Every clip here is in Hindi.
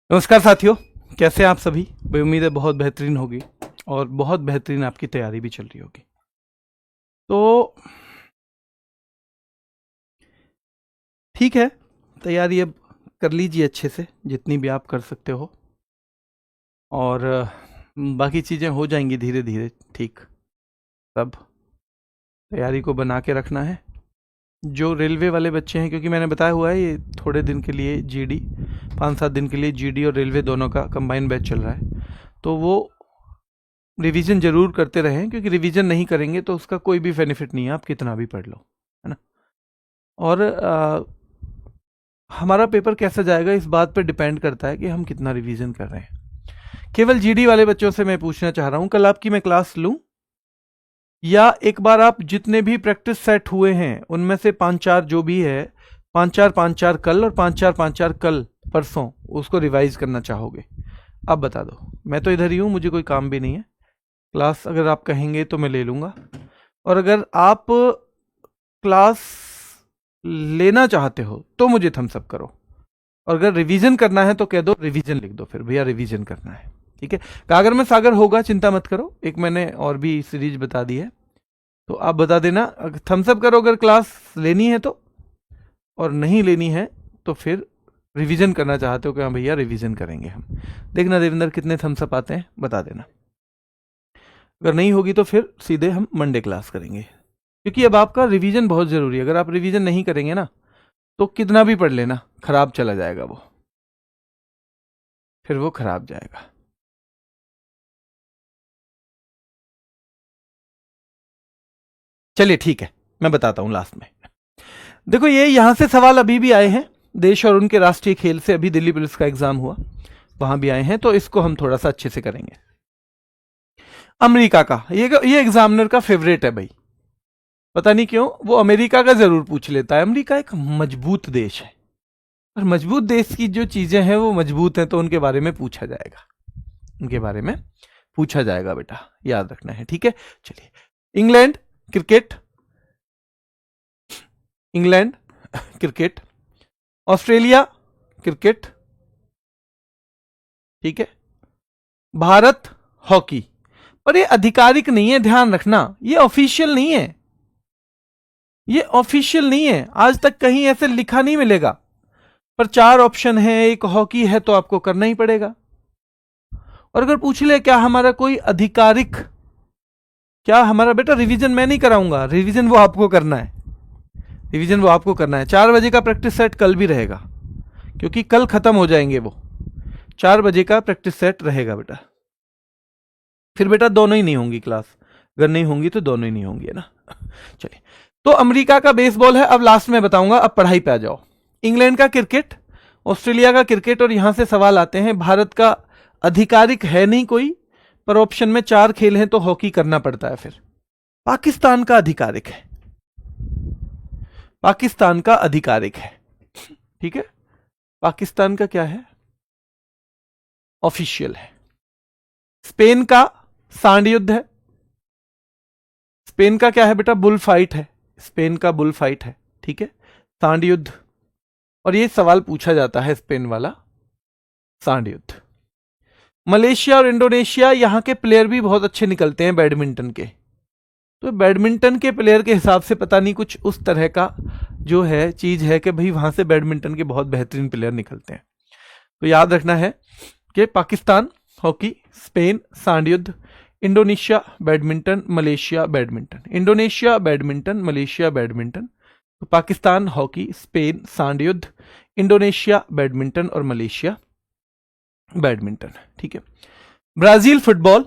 नमस्कार साथियों, कैसे हैं आप सभी। उम्मीद है बहुत बेहतरीन होगी और बहुत बेहतरीन आपकी तैयारी भी चल रही होगी। तो ठीक है, तैयारी अब कर लीजिए अच्छे से, जितनी भी आप कर सकते हो, और बाकी चीज़ें हो जाएंगी धीरे धीरे ठीक। सब तैयारी को बना के रखना है। जो रेलवे वाले बच्चे हैं, क्योंकि मैंने बताया हुआ है ये थोड़े दिन के लिए जीडी, 5-7 दिन के लिए जीडी और रेलवे दोनों का कंबाइन बैच चल रहा है, तो वो रिवीजन जरूर करते रहें, क्योंकि रिवीजन नहीं करेंगे तो उसका कोई भी बेनिफिट नहीं है, आप कितना भी पढ़ लो, है ना। और हमारा पेपर कैसा जाएगा इस बात पर डिपेंड करता है कि हम कितना रिवीजन कर रहे हैं। केवल जीडी वाले बच्चों से मैं पूछना चाह रहा हूं, कल आपकी मैं क्लास लूं, या एक बार आप जितने भी प्रैक्टिस सेट हुए हैं उनमें से 5-4 जो भी है, 5-4 कल और 5-4 कल परसों, उसको रिवाइज करना चाहोगे? अब बता दो। मैं तो इधर ही हूं, मुझे कोई काम भी नहीं है। क्लास अगर आप कहेंगे तो मैं ले लूंगा, और अगर आप क्लास लेना चाहते हो तो मुझे थम्स अप करो, और अगर रिवीजन करना है तो कह दो रिवीजन लिख दो, फिर भैया रिवीजन करना है। ठीक है, कागर में सागर होगा, चिंता मत करो। एक मैंने और भी सीरीज बता दी है, तो आप बता देना, थम्स अप करो अगर क्लास लेनी है तो, और नहीं लेनी है तो फिर रिवीजन करना चाहते हो कि हाँ भैया रिवीजन करेंगे हम। देखना देवेंद्र कितने थम्स अप आते हैं, बता देना। अगर नहीं होगी तो फिर सीधे हम मंडे क्लास करेंगे, क्योंकि अब आपका रिवीजन बहुत जरूरी है। अगर आप रिवीजन नहीं करेंगे ना तो कितना भी पढ़ लेना खराब चला जाएगा, वो फिर वो खराब जाएगा। चलिए ठीक है, मैं बताता हूं लास्ट में। देखो, ये यहां से सवाल अभी भी आए हैं, देश और उनके राष्ट्रीय खेल से। अभी दिल्ली पुलिस का एग्जाम हुआ, वहां भी आए हैं, तो इसको हम थोड़ा सा अच्छे से करेंगे। अमेरिका का ये एग्जामिनर का फेवरेट है भाई, पता नहीं क्यों वो अमेरिका का जरूर पूछ लेता है। अमेरिका एक मजबूत देश है, और मजबूत देश की जो चीजें हैं वो मजबूत हैं, तो उनके बारे में पूछा जाएगा, उनके बारे में पूछा जाएगा बेटा, याद रखना है। ठीक है, चलिए। England cricket, England cricket, Australia cricket, ठीक है, भारत हॉकी। पर ये आधिकारिक नहीं है, ध्यान रखना, ये ऑफिशियल नहीं है, ये ऑफिशियल नहीं है। आज तक कहीं ऐसे लिखा नहीं मिलेगा, पर 4 ऑप्शन है, एक हॉकी है, तो आपको करना ही पड़ेगा। और अगर पूछ ले क्या हमारा कोई आधिकारिक, क्या हमारा बेटा रिवीजन मैं नहीं कराऊंगा, रिवीजन वो आपको करना है, रिवीजन वो आपको करना है। 4 बजे का प्रैक्टिस सेट कल भी रहेगा, क्योंकि कल खत्म हो जाएंगे वो। 4 बजे का प्रैक्टिस सेट रहेगा बेटा, फिर बेटा दोनों ही नहीं होंगी क्लास, अगर नहीं होंगी तो दोनों ही नहीं होंगी, है ना। चलिए, तो अमेरिका का बेसबॉल है, अब लास्ट में बताऊंगा, अब पढ़ाई पे आ जाओ। इंग्लैंड का क्रिकेट, ऑस्ट्रेलिया का क्रिकेट, और यहां से सवाल आते हैं। भारत का आधिकारिक है नहीं कोई, पर ऑप्शन में 4 खेल हैं, तो हॉकी करना पड़ता है। फिर पाकिस्तान का आधिकारिक है, पाकिस्तान का आधिकारिक है, ठीक है, पाकिस्तान का क्या है, ऑफिशियल है। स्पेन का सांड युद्ध है, स्पेन का क्या है बेटा, बुल फाइट है, स्पेन का बुल फाइट है, ठीक है, सांड युद्ध। और ये सवाल पूछा जाता है, स्पेन वाला सांड युद्ध। मलेशिया और इंडोनेशिया, यहां के प्लेयर भी बहुत अच्छे निकलते हैं बैडमिंटन के, तो बैडमिंटन के प्लेयर के हिसाब से पता नहीं कुछ उस तरह का जो है चीज है कि भाई वहां से बैडमिंटन के बहुत बेहतरीन प्लेयर निकलते हैं। तो याद रखना है कि पाकिस्तान हॉकी, स्पेन सांड युद्ध, Indonesia badminton, Malaysia badminton, Indonesia badminton, Malaysia badminton. तो पाकिस्तान हॉकी, स्पेन सांड युद्ध, इंडोनेशिया बैडमिंटन और मलेशिया बैडमिंटन, ठीक है। ब्राजील फुटबॉल,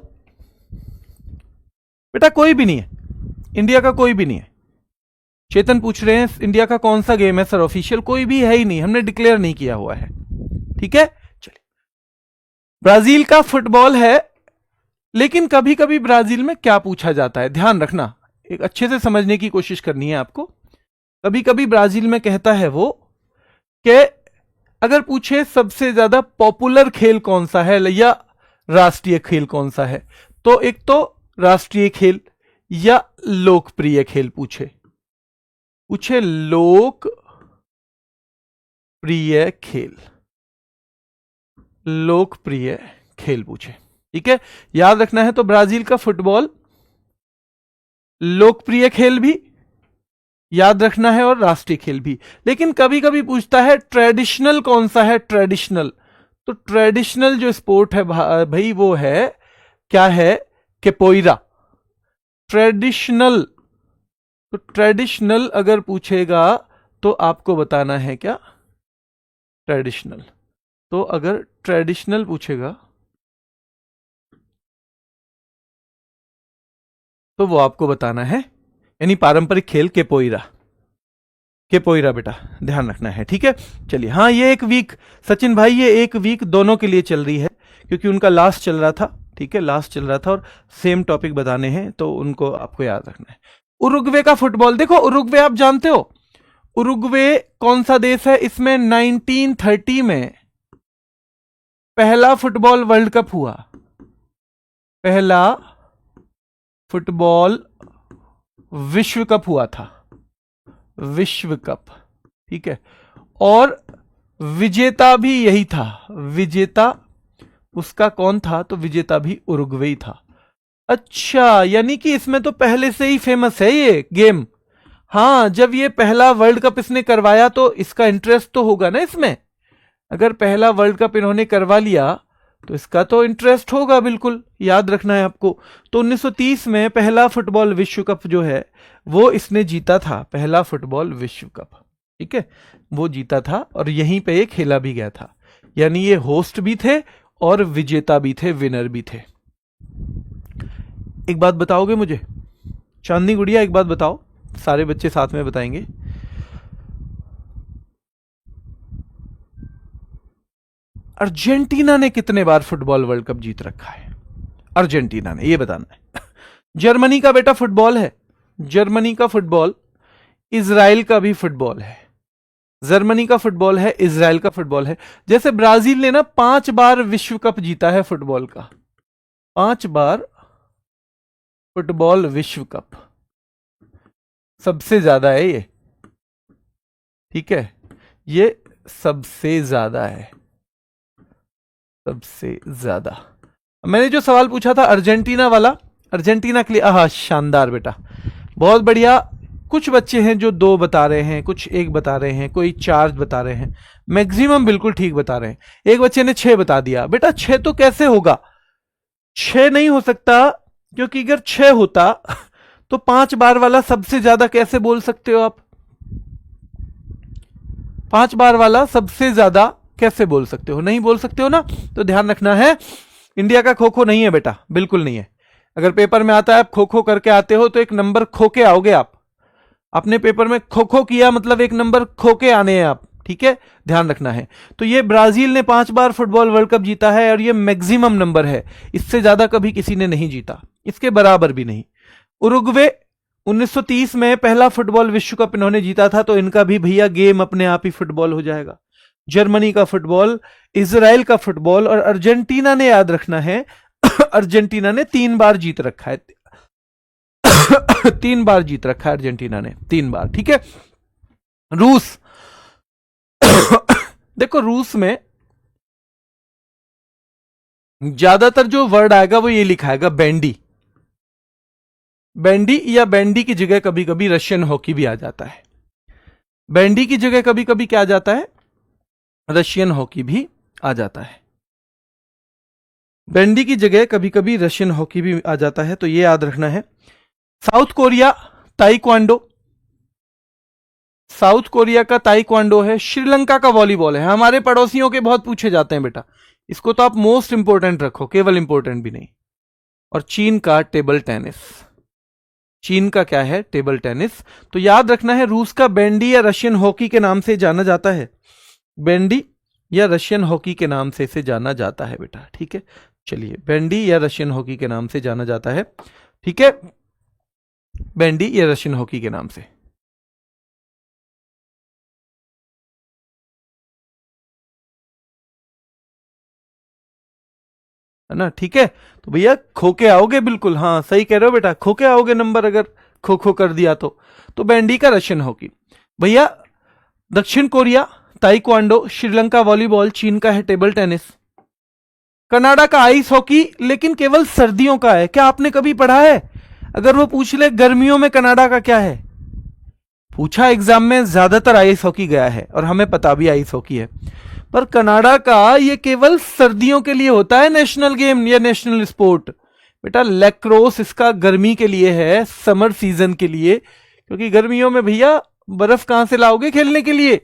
बेटा कोई भी नहीं है, इंडिया का कोई भी नहीं है। चेतन पूछ रहे हैं इंडिया का कौन सा गेम है सर ऑफिशियल, कोई भी है ही नहीं, हमने डिक्लेयर नहीं किया हुआ है, ठीक है। चलिए, ब्राजील का फुटबॉल है, लेकिन कभी कभी ब्राजील में क्या पूछा जाता है, ध्यान रखना, एक अच्छे से समझने की कोशिश करनी है आपको। कभी कभी ब्राजील में कहता है वो कि अगर पूछे सबसे ज्यादा पॉपुलर खेल कौन सा है या राष्ट्रीय खेल कौन सा है, तो एक तो राष्ट्रीय खेल या लोकप्रिय खेल पूछे लोकप्रिय खेल, लोकप्रिय खेल पूछे। ठीक है, याद रखना है। तो ब्राजील का फुटबॉल लोकप्रिय खेल भी याद रखना है और राष्ट्रीय खेल भी। लेकिन कभी कभी पूछता है ट्रेडिशनल कौन सा है, ट्रेडिशनल। तो ट्रेडिशनल जो स्पोर्ट है भाई वो है, क्या है, कैपोइरा। ट्रेडिशनल, तो ट्रेडिशनल अगर पूछेगा तो आपको बताना है क्या, ट्रेडिशनल। तो अगर ट्रेडिशनल पूछेगा तो वो आपको बताना है, यानी पारंपरिक खेल कैपोइरा। कैपोइरा बेटा ध्यान रखना है। ठीक है, चलिए। हाँ, ये एक वीक सचिन भाई, ये एक वीक दोनों के लिए चल रही है क्योंकि उनका लास्ट चल रहा था। ठीक है, लास्ट चल रहा था और सेम टॉपिक बताने हैं तो उनको आपको याद रखना है। उरुग्वे का फुटबॉल, देखो उरुग्वे आप जानते हो, उरुग्वे कौन सा देश है, इसमें 1930 में पहला फुटबॉल वर्ल्ड कप हुआ। पहला फुटबॉल विश्व कप हुआ था, विश्व कप। ठीक है, और विजेता भी यही था। विजेता उसका कौन था, तो विजेता भी उरुग्वे ही था। अच्छा, यानी कि इसमें तो पहले से ही फेमस है ये गेम। हाँ, जब ये पहला वर्ल्ड कप इसने करवाया तो इसका इंटरेस्ट तो होगा ना इसमें। अगर पहला वर्ल्ड कप इन्होंने करवा लिया तो इसका तो इंटरेस्ट होगा, बिल्कुल याद रखना है आपको। तो 1930 में पहला फुटबॉल विश्व कप जो है वो इसने जीता था, पहला फुटबॉल विश्व कप। ठीक है, वो जीता था और यहीं पे ये खेला भी गया था, यानी ये होस्ट भी थे और विजेता भी थे, विनर भी थे। एक बात बताओगे मुझे, चांदनी गुड़िया, एक बात बताओ, सारे बच्चे साथ में बताएंगे। अर्जेंटीना ने कितने बार फुटबॉल वर्ल्ड कप जीत रखा है, अर्जेंटीना ने, ये बताना है। जर्मनी का बेटा फुटबॉल है, जर्मनी का फुटबॉल, इजराइल का भी फुटबॉल है। जर्मनी का फुटबॉल है, इजराइल का फुटबॉल है। जैसे ब्राजील ने ना 5 बार विश्व कप जीता है फुटबॉल का, 5 बार फुटबॉल विश्व कप, सबसे ज्यादा है ये। ठीक है, ये सबसे ज्यादा है, सबसे ज्यादा। मैंने जो सवाल पूछा था अर्जेंटीना वाला, अर्जेंटीना के लिए, आहा शानदार बेटा, बहुत बढ़िया। कुछ बच्चे हैं जो 2 बता रहे हैं, कुछ 1 बता रहे हैं, कोई 4 बता रहे हैं, मैक्सिमम बिल्कुल ठीक बता रहे हैं। एक बच्चे ने 6 बता दिया। बेटा 6 तो कैसे होगा, 6 नहीं हो सकता, क्योंकि अगर 6 होता तो 5 बार वाला सबसे ज्यादा कैसे बोल सकते हो आप, 5 बार वाला सबसे ज्यादा कैसे बोल सकते हो, नहीं बोल सकते हो ना। तो ध्यान रखना है, इंडिया का खो खो नहीं है बेटा, बिल्कुल नहीं है। अगर पेपर में आता है आप खो खो करके आते हो तो 1 नंबर खो के आओगे आप। आपने पेपर में खो खो किया मतलब 1 नंबर खो के आने हैं आप। ठीक है, ध्यान रखना है। तो ये ब्राजील ने 5 बार फुटबॉल वर्ल्ड कप जीता है और ये मैक्सिमम नंबर है, इससे ज्यादा कभी किसी ने नहीं जीता, इसके बराबर भी नहीं। उरुग्वे 1930 में पहला फुटबॉल विश्व कप इन्होंने जीता था, तो इनका भी भैया गेम अपने आप ही फुटबॉल हो जाएगा। जर्मनी का फुटबॉल, इजराइल का फुटबॉल, और अर्जेंटीना ने याद रखना है अर्जेंटीना ने 3 बार जीत रखा है 3 बार जीत रखा है अर्जेंटीना ने, 3 बार। ठीक है, रूस देखो रूस में ज्यादातर जो वर्ड आएगा वो ये लिखा आएगा बैंडी, बैंडी, या बैंडी की जगह कभी कभी रशियन हॉकी भी आ जाता है। बैंडी की जगह कभी कभी क्या आ जाता है, रशियन हॉकी भी आ जाता है। बैंडी की जगह कभी कभी रशियन हॉकी भी आ जाता है, तो ये याद रखना है। South Korea taekwondo, south Korea का ताइक्वांडो है। श्रीलंका का वॉलीबॉल है। हमारे पड़ोसियों के बहुत पूछे जाते हैं बेटा, इसको तो आप मोस्ट इंपोर्टेंट रखो, केवल इंपोर्टेंट भी नहीं। और चीन का टेबल टेनिस, चीन का क्या है, टेबल टेनिस। तो याद रखना है, रूस का बैंडी या रशियन हॉकी के नाम से जाना जाता है, बैंडी या रशियन हॉकी के नाम से इसे जाना जाता है बेटा। ठीक है, चलिए, बैंडी या रशियन हॉकी के नाम से जाना जाता है। ठीक है, बैंडी या रशियन हॉकी के नाम से। है ना, ठीक है। तो भैया खो के आओगे, बिल्कुल, हाँ सही कह रहे हो बेटा, खो के आओगे नंबर अगर खो खो कर दिया तो बैंडी का रशियन हॉकी। भैया दक्षिण कोरिया ताइक्वांडो, श्रीलंका वॉलीबॉल, चीन का है टेबल टेनिस। कनाडा का आइस हॉकी लेकिन केवल सर्दियों का है। क्या आपने कभी पढ़ा है अगर वो पूछ ले गर्मियों में कनाडा का क्या है? पूछा एग्जाम में, ज्यादातर आइस हॉकी गया है और हमें पता भी आइस हॉकी है, पर कनाडा का ये केवल सर्दियों के लिए होता है नेशनल गेम या नेशनल स्पोर्ट। बेटा लैक्रोस इसका गर्मी के लिए है, समर सीजन के लिए, क्योंकि गर्मियों में भैया बर्फ कहां से लाओगे खेलने के लिए,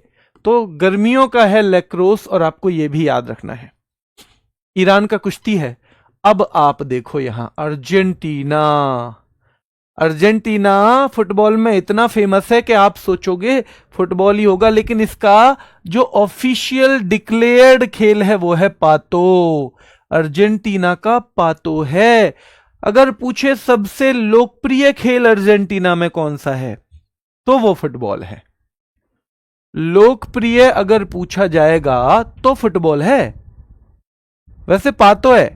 तो गर्मियों का है लैक्रोस। और आपको यह भी याद रखना है ईरान का कुश्ती है। अब आप देखो यहां अर्जेंटीना, अर्जेंटीना फुटबॉल में इतना फेमस है कि आप सोचोगे फुटबॉल ही होगा, लेकिन इसका जो ऑफिशियल डिक्लेयर्ड खेल है वो है पातो। अर्जेंटीना का पातो है। अगर पूछे सबसे लोकप्रिय खेल अर्जेंटीना में कौन सा है, तो वो फुटबॉल है। लोकप्रिय अगर पूछा जाएगा तो फुटबॉल है। वैसे पातो है,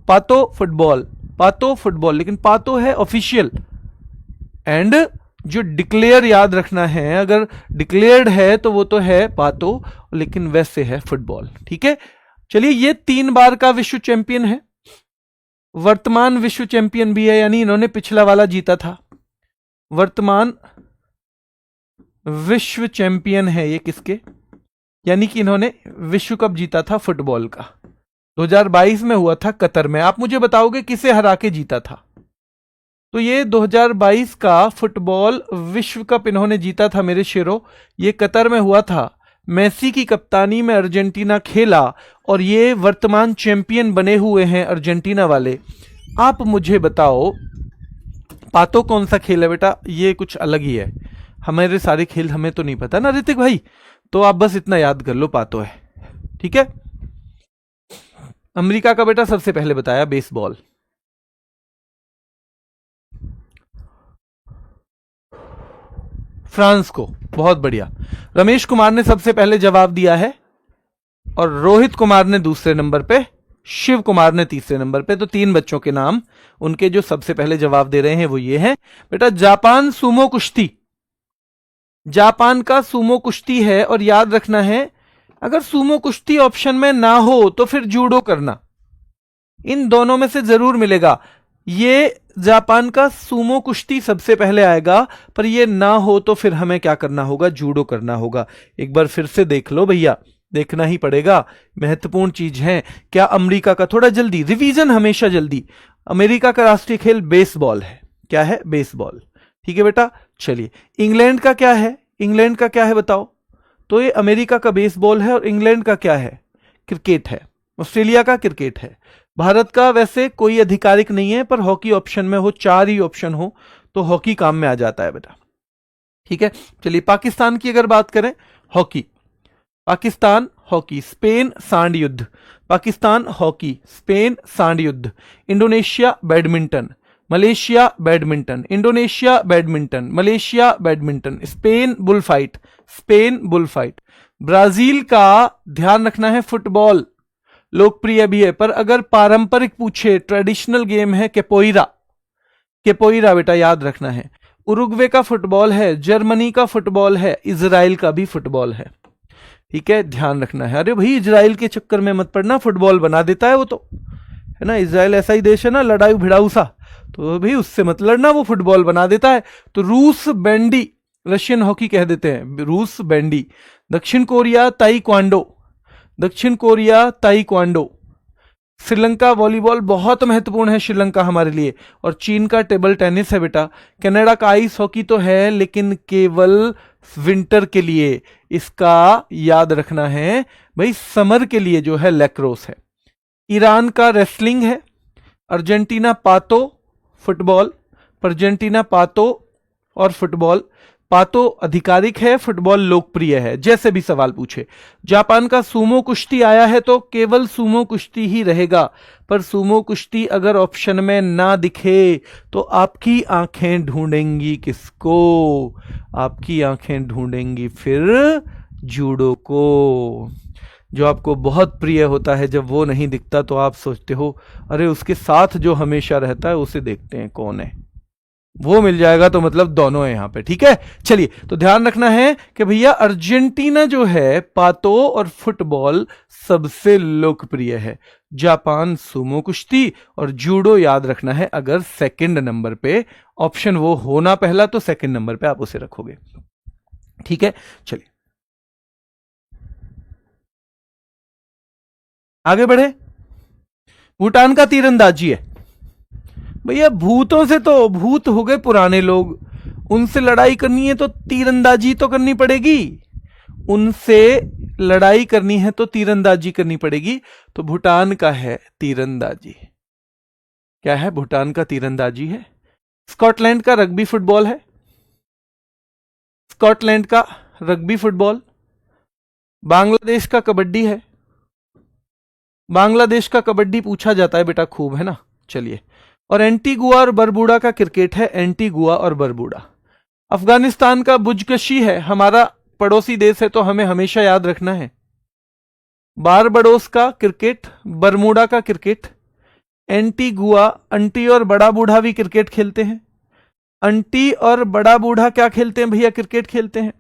पातो फुटबॉल, पातो फुटबॉल, लेकिन पातो है ऑफिशियल। एंड जो डिक्लेयर याद रखना है, अगर डिक्लेयर्ड है तो वो तो है पातो, लेकिन वैसे है फुटबॉल। ठीक है, चलिए ये 3 बार का विश्व चैंपियन है, वर्तमान विश्व चैंपियन भी है, यानी इन्होंने पिछला वाला जीता था। वर्तमान विश्व चैंपियन है ये किसके, यानी कि इन्होंने विश्व कप जीता था फुटबॉल का, 2022 में हुआ था कतर में। आप मुझे बताओगे किसे हरा के जीता था? तो ये 2022 का फुटबॉल विश्व कप इन्होंने जीता था मेरे शेरों, ये कतर में हुआ था। मेसी की कप्तानी में अर्जेंटीना खेला और ये वर्तमान चैंपियन बने हुए हैं अर्जेंटीना वाले। आप मुझे बताओ पातो कौन सा खेल है? बेटा ये कुछ अलग ही है, हमारे सारे खेल हमें तो नहीं पता ना ऋतिक भाई, तो आप बस इतना याद कर लो पातो है। ठीक है, अमेरिका का बेटा सबसे पहले बताया बेसबॉल। फ्रांस को, बहुत बढ़िया। रमेश कुमार ने सबसे पहले जवाब दिया है और रोहित कुमार ने दूसरे नंबर पे, शिव कुमार ने तीसरे नंबर पे। तो 3 बच्चों के नाम उनके जो सबसे पहले जवाब दे रहे हैं वो ये हैं। बेटा जापान सूमो कुश्ती, जापान का सूमो कुश्ती है। और याद रखना है अगर सूमो कुश्ती ऑप्शन में ना हो तो फिर जूडो करना, इन दोनों में से जरूर मिलेगा। ये जापान का सूमो कुश्ती सबसे पहले आएगा, पर ये ना हो तो फिर हमें क्या करना होगा? जूडो करना होगा। एक बार फिर से देख लो भैया, देखना ही पड़ेगा, महत्वपूर्ण चीज है। क्या अमेरिका का, थोड़ा जल्दी रिवीजन, हमेशा जल्दी। अमेरिका का राष्ट्रीय खेल बेसबॉल है। क्या है? बेसबॉल। ठीक है बेटा, चलिए इंग्लैंड का क्या है? इंग्लैंड का क्या है बताओ? तो ये अमेरिका का बेसबॉल है और इंग्लैंड का क्या है? क्रिकेट है। ऑस्ट्रेलिया का क्रिकेट है। भारत का वैसे कोई आधिकारिक नहीं है, पर हॉकी ऑप्शन में हो, 4 ही ऑप्शन हो तो हॉकी काम में आ जाता है बेटा। ठीक है, चलिए पाकिस्तान की अगर बात करें, हॉकी, पाकिस्तान हॉकी। स्पेन सांड युद्ध, पाकिस्तान हॉकी, स्पेन सांड युद्ध। Indonesia badminton, Malaysia badminton, Indonesia badminton, Malaysia badminton. Spain bull fight, Spain bull fight. Brazil का ध्यान रखना है फुटबॉल, लोकप्रिय भी है, पर अगर पारंपरिक पूछे, ट्रेडिशनल गेम है कैपोईरा, कैपोईरा बेटा याद रखना है। उरुग्वे का फुटबॉल है, जर्मनी का फुटबॉल है, इजराइल का भी फुटबॉल है। ठीक है, ध्यान रखना है। अरे भाई इजराइल के चक्कर में मत पड़ना, फुटबॉल बना देता है वो तो, है ना। इजराइल ऐसा ही देश है ना, लड़ाई भिड़ाऊ सा, तो भाई उससे मत लड़ना, वो फुटबॉल बना देता है। तो रूस बैंडी, रशियन हॉकी कह देते हैं, रूस बैंडी। दक्षिण कोरिया ताइक्वांडो, दक्षिण कोरिया ताइक्वांडो। श्रीलंका वॉलीबॉल बहुत महत्वपूर्ण है श्रीलंका हमारे लिए। और चीन का टेबल टेनिस है बेटा। कनाडा का आइस हॉकी तो है लेकिन केवल विंटर के लिए, इसका याद रखना है भाई, समर के लिए जो है लैक्रोस है। ईरान का रेसलिंग है। अर्जेंटीना पातो फुटबॉल, अर्जेंटीना पातो और फुटबॉल। पातो आधिकारिक है, फुटबॉल लोकप्रिय है, जैसे भी सवाल पूछे। जापान का सूमो कुश्ती आया है तो केवल सूमो कुश्ती ही रहेगा, पर सूमो कुश्ती अगर ऑप्शन में ना दिखे तो आपकी आंखें ढूंढेंगी किसको? आपकी आंखें ढूंढेंगी फिर जूडो को, जो आपको बहुत प्रिय होता है। जब वो नहीं दिखता तो आप सोचते हो अरे उसके साथ जो हमेशा रहता है उसे देखते हैं कौन है, वो मिल जाएगा तो मतलब दोनों है यहां पे। ठीक है, चलिए तो ध्यान रखना है कि भैया अर्जेंटीना जो है पातो और फुटबॉल सबसे लोकप्रिय है। जापान सुमो कुश्ती और जूडो याद रखना है। अगर सेकंड नंबर पे ऑप्शन वो होना पहला तो सेकंड नंबर पे आप उसे रखोगे। ठीक है, चलिए आगे बढ़े। भूटान का तीरंदाजी है भैया। भूतों से तो भूत हो गए पुराने लोग, उनसे लड़ाई करनी है तो तीरंदाजी तो करनी पड़ेगी। उनसे लड़ाई करनी है तो तीरंदाजी करनी पड़ेगी। तो भूटान का है तीरंदाजी। क्या है? भूटान का तीरंदाजी है। स्कॉटलैंड का रग्बी फुटबॉल है। स्कॉटलैंड का रग्बी फुटबॉल। बांग्लादेश का कबड्डी है। बांग्लादेश का कबड्डी पूछा जाता है बेटा खूब, है ना। चलिए, और एंटीगुआ और बरबूडा का क्रिकेट है। एंटीगुआ और बरबूडा। अफगानिस्तान का बुजकशी है। हमारा पड़ोसी देश है तो हमें हमेशा याद रखना है। बारबडोस का क्रिकेट, बरमूडा का क्रिकेट। एंटीगुआ, अंटी और बड़ा बूढ़ा भी क्रिकेट खेलते हैं। अंटी और बड़ा बूढ़ा क्या खेलते हैं भैया? क्रिकेट खेलते हैं।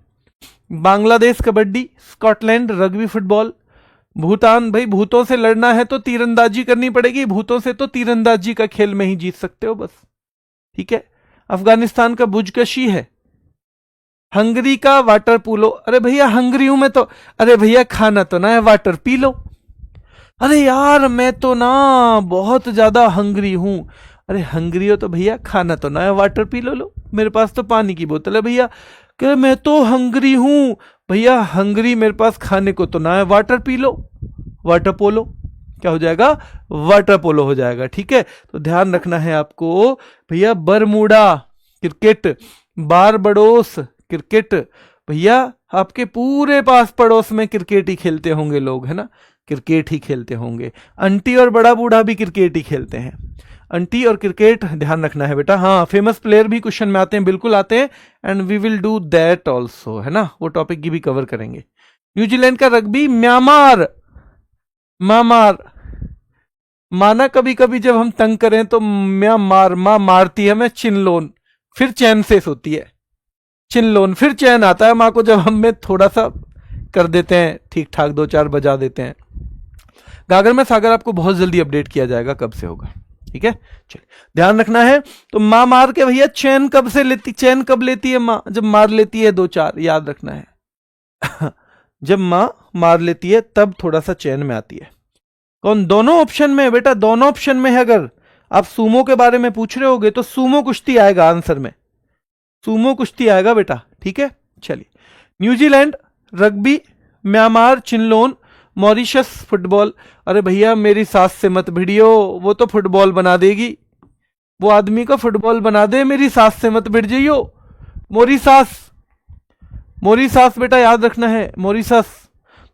Bangladesh kabaddi, Scotland rugby football. Bhutan, भाई भूतों से लड़ना है तो तीरंदाजी करनी पड़ेगी। भूतों से तो तीरंदाजी का खेल में ही जीत सकते हो बस। ठीक है। अफगानिस्तान का बुजकशी है। हंगरी का वाटर पोलो। अरे भैया हंगरी हूं मैं तो, अरे भैया खाना तो ना है, वाटर पी लो। अरे यार मैं तो ना बहुत ज्यादा हंगरी हूं। अरे हंगरी हो तो भैया खाना तो ना है, वाटर पी लो। मेरे पास तो पानी की बोतल है भैया। कि मैं तो हंगरी हूं भैया, हंगरी मेरे पास खाने को तो ना है, वाटर पी लो। वाटर पोलो क्या हो जाएगा? वाटर पोलो हो जाएगा। ठीक है, तो ध्यान रखना है आपको भैया। Bermuda cricket, Barbados cricket. भैया आपके पूरे पास पड़ोस में क्रिकेट ही खेलते होंगे लोग, है ना। क्रिकेट ही खेलते होंगे। अंटी और बड़ा बूढ़ा भी क्रिकेट ही खेलते हैं। अंटी और क्रिकेट ध्यान रखना है बेटा। हाँ, फेमस प्लेयर भी क्वेश्चन में आते हैं, बिल्कुल आते हैं। And we will do that also, है ना। वो टॉपिक की भी कवर करेंगे। न्यूजीलैंड का रग्बी, म्यांमार। मामार माना कभी कभी जब हम तंग करें तो म्यांमार, मां मारती है, मैं चिनलोन, फिर चैन से सोती है। चिनलोन फिर चैन आता है मां को जब हम में थोड़ा सा कर देते हैं, ठीक ठाक 2-4 बजा देते हैं। गागर में सागर आपको बहुत जल्दी अपडेट किया जाएगा कब से होगा। ठीक है, चलिए ध्यान रखना है। तो मां मार के भैया चैन कब से लेती, चैन कब लेती है मां? जब मार लेती है 2-4, याद रखना है। जब मां मार लेती है तब थोड़ा सा चैन में आती है। कौन? दोनों ऑप्शन में है बेटा, दोनों ऑप्शन में है। अगर आप सूमो के बारे में पूछ रहे होगे तो सूमो कुश्ती आएगा आंसर में, सूमो कुश्ती आएगा बेटा। ठीक है, चलिए। New Zealand rugby, Myanmar chinlone, Mauritius football. अरे भैया मेरी सास से मत भिड़ियो, वो तो फुटबॉल बना देगी। वो आदमी को फुटबॉल बना दे, मेरी सास से मत भिड़ जाइयो। मोरिसास, मोरिसास बेटा याद रखना है, मोरिसस।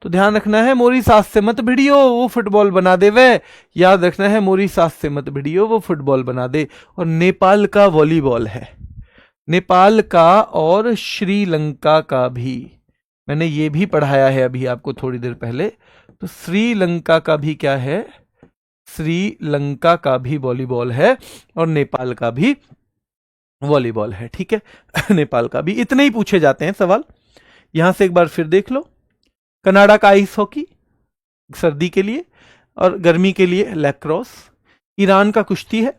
तो ध्यान रखना है, मोरिसास से मत भिड़ियो, वो फुटबॉल बना दे। वे याद रखना है, मोरिसास से मत भिड़ियो, वो फुटबॉल बना दे। और नेपाल का वॉलीबॉल है। नेपाल का और श्रीलंका का भी मैंने ये भी पढ़ाया है अभी आपको थोड़ी देर पहले। तो श्रीलंका का भी क्या है? श्रीलंका का भी वॉलीबॉल है और नेपाल का भी वॉलीबॉल है। ठीक है, नेपाल का भी। इतने ही पूछे जाते हैं सवाल। यहां से एक बार फिर देख लो। कनाडा का आइस हॉकी सर्दी के लिए और गर्मी के लिए लैक्रोस। ईरान का कुश्ती है।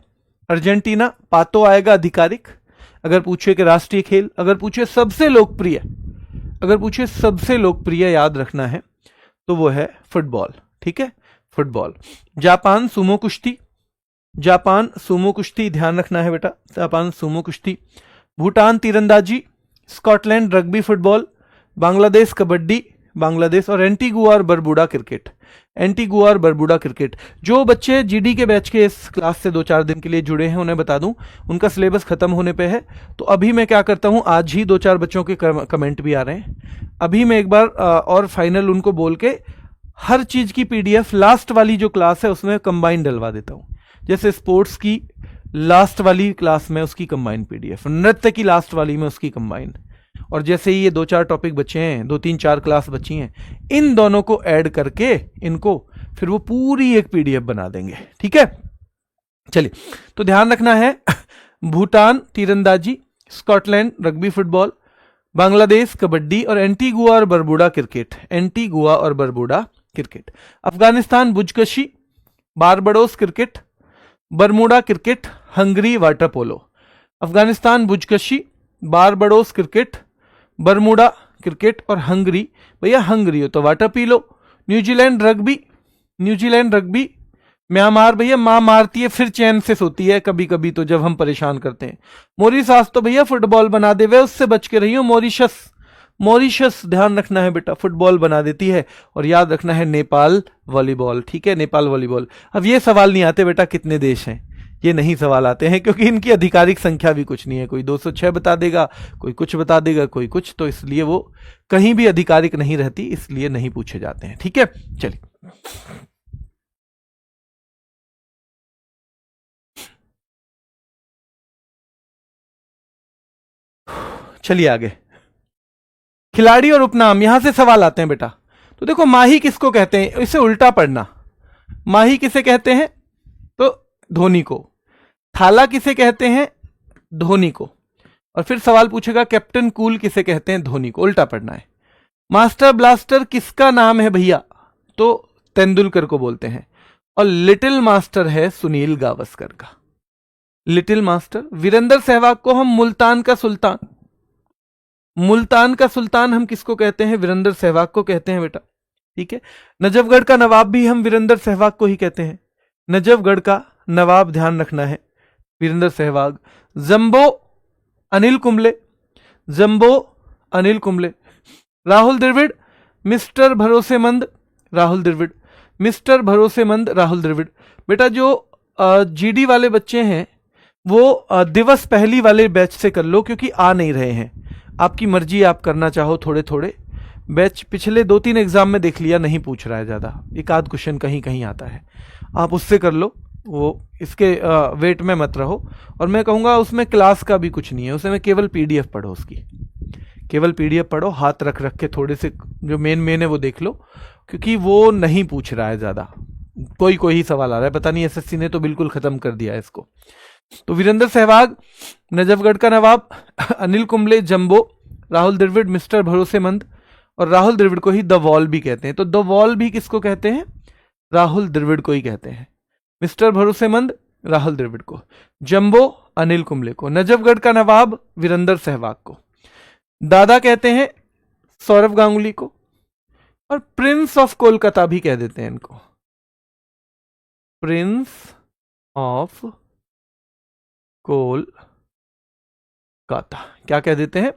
अर्जेंटीना पातो आएगा आधिकारिक। अगर पूछे कि राष्ट्रीय खेल, अगर पूछे सबसे लोकप्रिय, अगर पूछे सबसे लोकप्रिय याद रखना है तो वो है फुटबॉल। ठीक है, फुटबॉल। जापान सुमो कुश्ती, जापान सुमो कुश्ती ध्यान रखना है बेटा, जापान सुमो कुश्ती। भूटान तीरंदाजी, Scotland rugby football, Bangladesh kabaddi, Bangladesh. और एंटीगुआ और बरबूडा क्रिकेट, एंटीगुआ और बरबूडा क्रिकेट। जो बच्चे जीडी के बैच के इस क्लास से 2-4 दिन के लिए जुड़े हैं उन्हें बता दूं उनका सिलेबस खत्म होने पे है। तो अभी मैं क्या करता हूं, आज ही 2-4 बच्चों के कमेंट भी आ रहे हैं, अभी मैं एक बार और फाइनल उनको बोल के हर चीज की पीडीएफ लास्ट वाली जो क्लास है उसमें कंबाइन डलवा देता हूं। जैसे स्पोर्ट्स की लास्ट वाली क्लास में उसकी कंबाइन पीडीएफ, नृत्य की लास्ट वाली में उसकी कंबाइन, और जैसे ही ये 2-4 टॉपिक बचे हैं, 2-3-4 क्लास बची हैं, इन दोनों को ऐड करके इनको फिर वो पूरी एक पीडीएफ बना देंगे। ठीक है, चलिए। तो ध्यान रखना है, भूटान तीरंदाजी, Scotland rugby football, Bangladesh kabaddi और एंटीगुआ और बरबूडा क्रिकेट, एंटीगुआ और Barbuda cricket. Afghanistan buzkashi, Barbados cricket, Bermuda cricket, Hungary water polo. Afghanistan buzkashi, Barbados cricket, Bermuda cricket और हंगरी, भैया हंगरी हो तो वाटर पी लो। New Zealand rugby, New Zealand rugby. Myanmar भैया माँ मारती है फिर चैन से सोती है कभी कभी तो जब हम परेशान करते हैं। मॉरिशस तो भैया फुटबॉल बना दे, वे उससे बच के रही हो। मॉरिशस, मॉरिशस ध्यान रखना है बेटा, फुटबॉल बना देती है। और याद रखना है नेपाल वॉलीबॉल, ठीक है, नेपाल वॉलीबॉल। अब ये सवाल नहीं आते बेटा कितने देश हैं, ये नहीं सवाल आते हैं क्योंकि इनकी आधिकारिक संख्या भी कुछ नहीं है। कोई 206 बता देगा, कोई कुछ बता देगा, कोई कुछ, तो इसलिए वो कहीं भी आधिकारिक नहीं रहती, इसलिए नहीं पूछे जाते हैं। ठीक है, चलिए चलिए आगे। खिलाड़ी और उपनाम, यहां से सवाल आते हैं बेटा। तो देखो माही किसको कहते हैं, इसे उल्टा पढ़ना। माही किसे कहते हैं, तो धोनी को। थाला किसे कहते हैं, धोनी को। और फिर सवाल पूछेगा कैप्टन कूल किसे कहते हैं, धोनी को। उल्टा पढ़ना है। मास्टर ब्लास्टर किसका नाम है भैया, तो तेंदुलकर को बोलते हैं। और लिटिल मास्टर है सुनील गावस्कर का, लिटिल मास्टर। वीरेंद्र सहवाग को हम मुल्तान का सुल्तान, मुल्तान का सुल्तान हम किसको कहते हैं, वीरेंद्र सहवाग को कहते हैं बेटा। ठीक है, नजफगढ़ का नवाब भी हम वीरेंद्र सहवाग को ही कहते हैं। नजफगढ़ का नवाब ध्यान रखना है Virender Sehwag. Jumbo Anil Kumble, Jumbo Anil Kumble. Rahul Dravid Mister भरोसेमंद राहुल द्रविड़, मिस्टर भरोसेमंद राहुल द्रविड़। बेटा जो जीडी वाले बच्चे हैं वो दिवस पहली वाले बैच से कर लो क्योंकि आ नहीं रहे हैं। आपकी मर्जी, आप करना चाहो थोड़े थोड़े बैच। पिछले 2-3 एग्जाम में देख लिया नहीं पूछ रहा है ज्यादा, एक आध क्वेश्चन कहीं कहीं आता है, आप उससे कर लो। वो इसके वेट में मत रहो। और मैं कहूँगा उसमें क्लास का भी कुछ नहीं है, उसमें केवल पीडीएफ पढ़ो, उसकी केवल पीडीएफ पढ़ो, हाथ रख रख के थोड़े से जो मेन है वो देख लो, क्योंकि वो नहीं पूछ रहा है ज्यादा। कोई कोई ही सवाल आ रहा है, पता नहीं एसएससी ने तो बिल्कुल खत्म कर दिया है इसको। तो वीरेंद्र सहवाग, नजफगढ़ का नवाब, अनिल कुंबले, जंबो, राहुल द्रविड़ मिस्टर भरोसेमंद। और राहुल द्रविड़ को ही द वॉल भी कहते हैं, तो द वॉल भी किसको कहते हैं, राहुल द्रविड़ को ही कहते हैं। मिस्टर भरोसेमंद राहुल द्रविड़ को, जंबो अनिल कुंबले को, नजफगढ़ का नवाब वीरेंद्र सहवाग को, दादा कहते हैं सौरव गांगुली को। और प्रिंस ऑफ कोलकाता भी कह देते हैं इनको, प्रिंस ऑफ कोलकाता क्या कह देते हैं,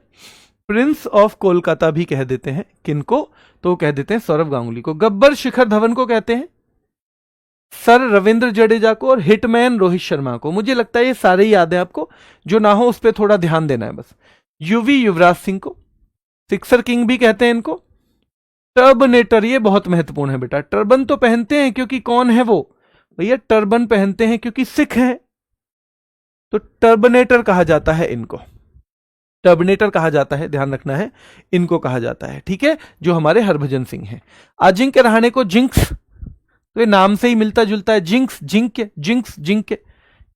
प्रिंस ऑफ कोलकाता भी कह देते हैं। किनको, तो कह देते हैं सौरव गांगुली को। गब्बर शिखर धवन को कहते हैं, सर रविंद्र जडेजा को, और हिटमैन रोहित शर्मा को। मुझे लगता है ये सारे ही याद है आपको, जो ना हो उस पर थोड़ा ध्यान देना है बस। यूवी युवराज सिंह को, सिक्सर किंग भी कहते हैं इनको। टर्बनेटर, ये बहुत महत्वपूर्ण है बेटा। टर्बन तो पहनते हैं क्योंकि कौन है वो, भैया टर्बन पहनते हैं क्योंकि सिख हैं, तो टर्बनेटर कहा जाता है इनको, टर्बनेटर कहा जाता है, ध्यान रखना है, इनको कहा जाता है। ठीक है, जो हमारे हरभजन सिंह हैं। अजिंक्य रहाणे को जिंक्स, तो ये नाम से ही मिलता जुलता है, जिंक्स जिंक्य, जिंक्स जिंक्य,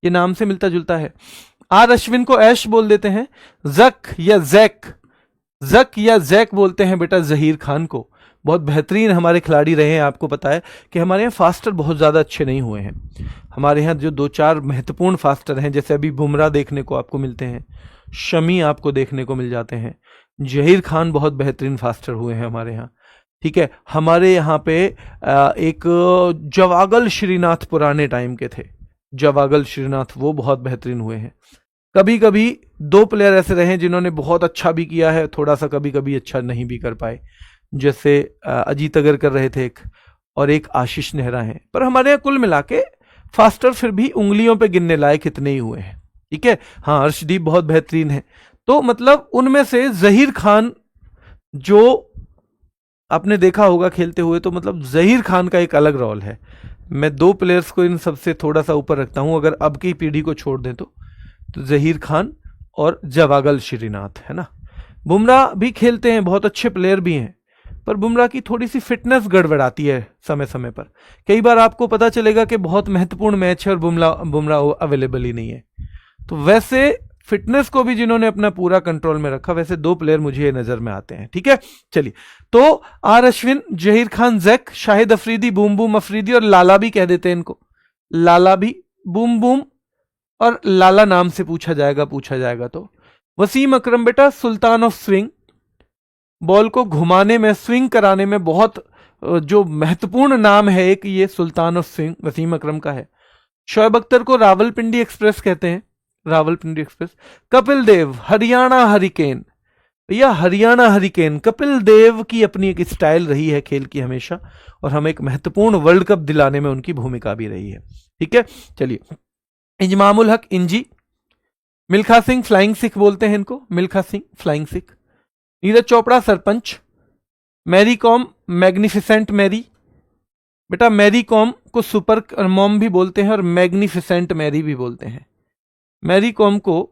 ये नाम से मिलता जुलता है। आर अश्विन को ऐश बोल देते हैं। जक या जैक, जक या जैक बोलते हैं बेटा जहीर खान को। बहुत बेहतरीन हमारे खिलाड़ी रहे हैं, आपको पता है कि हमारे यहाँ फास्टर बहुत ज़्यादा अच्छे नहीं हुए हैं। हमारे यहाँ जो 2-4 महत्वपूर्ण फास्टर हैं, जैसे अभी बुमराह देखने को आपको मिलते हैं, शमी आपको देखने को मिल जाते हैं, जहीर खान बहुत बेहतरीन फास्टर हुए हैं हमारे यहाँ। ठीक है, हमारे यहाँ पे एक जवागल श्रीनाथ पुराने टाइम के थे, जवागल श्रीनाथ, वो बहुत बेहतरीन हुए हैं। कभी कभी 2 प्लेयर ऐसे रहे हैं जिन्होंने बहुत अच्छा भी किया है, थोड़ा सा कभी कभी अच्छा नहीं भी कर पाए, जैसे अजीत अगर कर रहे थे एक, और एक आशीष नेहरा हैं। पर हमारे यहाँ कुल मिला के फास्टर फिर भी उंगलियों पे गिनने लायक इतने ही हुए हैं। ठीक है, हाँ अर्शदीप बहुत बेहतरीन है। तो मतलब उनमें से जहीर खान जो आपने देखा होगा खेलते हुए, तो मतलब जहीर खान का एक अलग रोल है। मैं 2 प्लेयर्स को इन सबसे थोड़ा सा ऊपर रखता हूं, अगर अब की पीढ़ी को छोड़ दें तो जहीर खान और जवागल श्रीनाथ, है ना। बुमराह भी खेलते हैं, बहुत अच्छे प्लेयर भी हैं, पर बुमराह की थोड़ी सी फिटनेस गड़बड़ाती है समय समय पर। कई बार आपको पता चलेगा कि बहुत महत्वपूर्ण मैच है और बुमराह अवेलेबल ही नहीं है। तो वैसे फिटनेस को भी जिन्होंने अपना पूरा कंट्रोल में रखा, वैसे 2 प्लेयर मुझे नजर में आते हैं। ठीक है, चलिए, तो R Ashwin, Zaheer Khan, Zak, Shahid Afridi, boom boom Afridi, और लाला भी कह देते हैं इनको, लाला भी, बूम बूम और लाला नाम से पूछा जाएगा तो वसीम अकरम बेटा सुल्तान ऑफ स्विंग, बॉल को घुमाने में, स्विंग कराने में बहुत जो महत्वपूर्ण नाम है एक, ये सुल्तान ऑफ स्विंग वसीम अकरम का है। शोएब अख्तर को रावलपिंडी एक्सप्रेस कहते हैं, रावलपिंडी एक्सप्रेस। कपिल देव हरियाणा हरिकेन, भैया हरियाणा हरिकेन, कपिल देव की अपनी एक स्टाइल रही है खेल की हमेशा, और हमें एक महत्वपूर्ण वर्ल्ड कप दिलाने में उनकी भूमिका भी रही है। ठीक है, चलिए। इजमामुल हक इंजी, मिल्खा सिंह फ्लाइंग सिख बोलते हैं इनको, Milkha Singh flying Sikh. Neeraj Chopra Sarpanch. Mary Kom magnificent Mary, बेटा मैरी कॉम को सुपर मॉम भी बोलते हैं और मैग्निफिसेंट मैरी भी बोलते हैं। मैरी कॉम को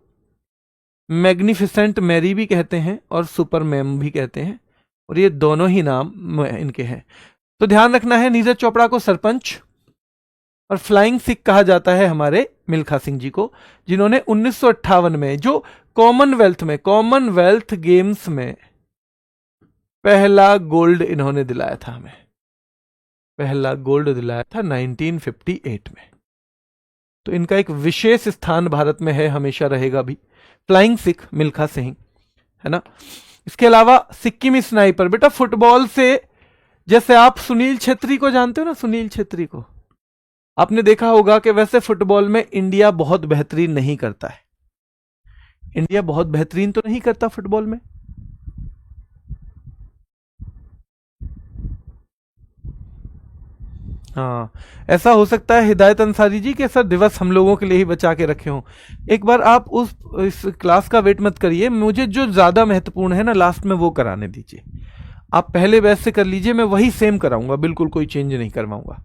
मैग्निफिसेंट मैरी भी कहते हैं और सुपर मैम भी कहते हैं, और ये दोनों ही नाम इनके हैं। तो ध्यान रखना है, नीरज चोपड़ा को सरपंच और फ्लाइंग सिख कहा जाता है हमारे मिल्खा सिंह जी को, जिन्होंने 1958 में जो कॉमनवेल्थ गेम्स में पहला गोल्ड इन्होंने दिलाया था हमें, पहला गोल्ड दिलाया था 1958 में। तो इनका एक विशेष स्थान भारत में है, हमेशा रहेगा भी। फ्लाइंग सिख मिल्खा सिंह, है ना। इसके अलावा सिक्किमी स्नाइपर, बेटा फुटबॉल से, जैसे आप सुनील छेत्री को जानते हो ना, सुनील छेत्री को आपने देखा होगा कि वैसे फुटबॉल में इंडिया बहुत बेहतरीन नहीं करता है। इंडिया बहुत बेहतरीन तो नहीं करता फुटबॉल में। हाँ, ऐसा हो सकता है हिदायत अंसारी जी के सर दिवस हम लोगों के लिए ही बचा के रखे हों। एक बार आप इस क्लास का वेट मत करिए, मुझे जो ज़्यादा महत्वपूर्ण है ना लास्ट में वो कराने दीजिए। आप पहले बैच से कर लीजिए, मैं वही सेम कराऊंगा, बिल्कुल कोई चेंज नहीं करवाऊंगा,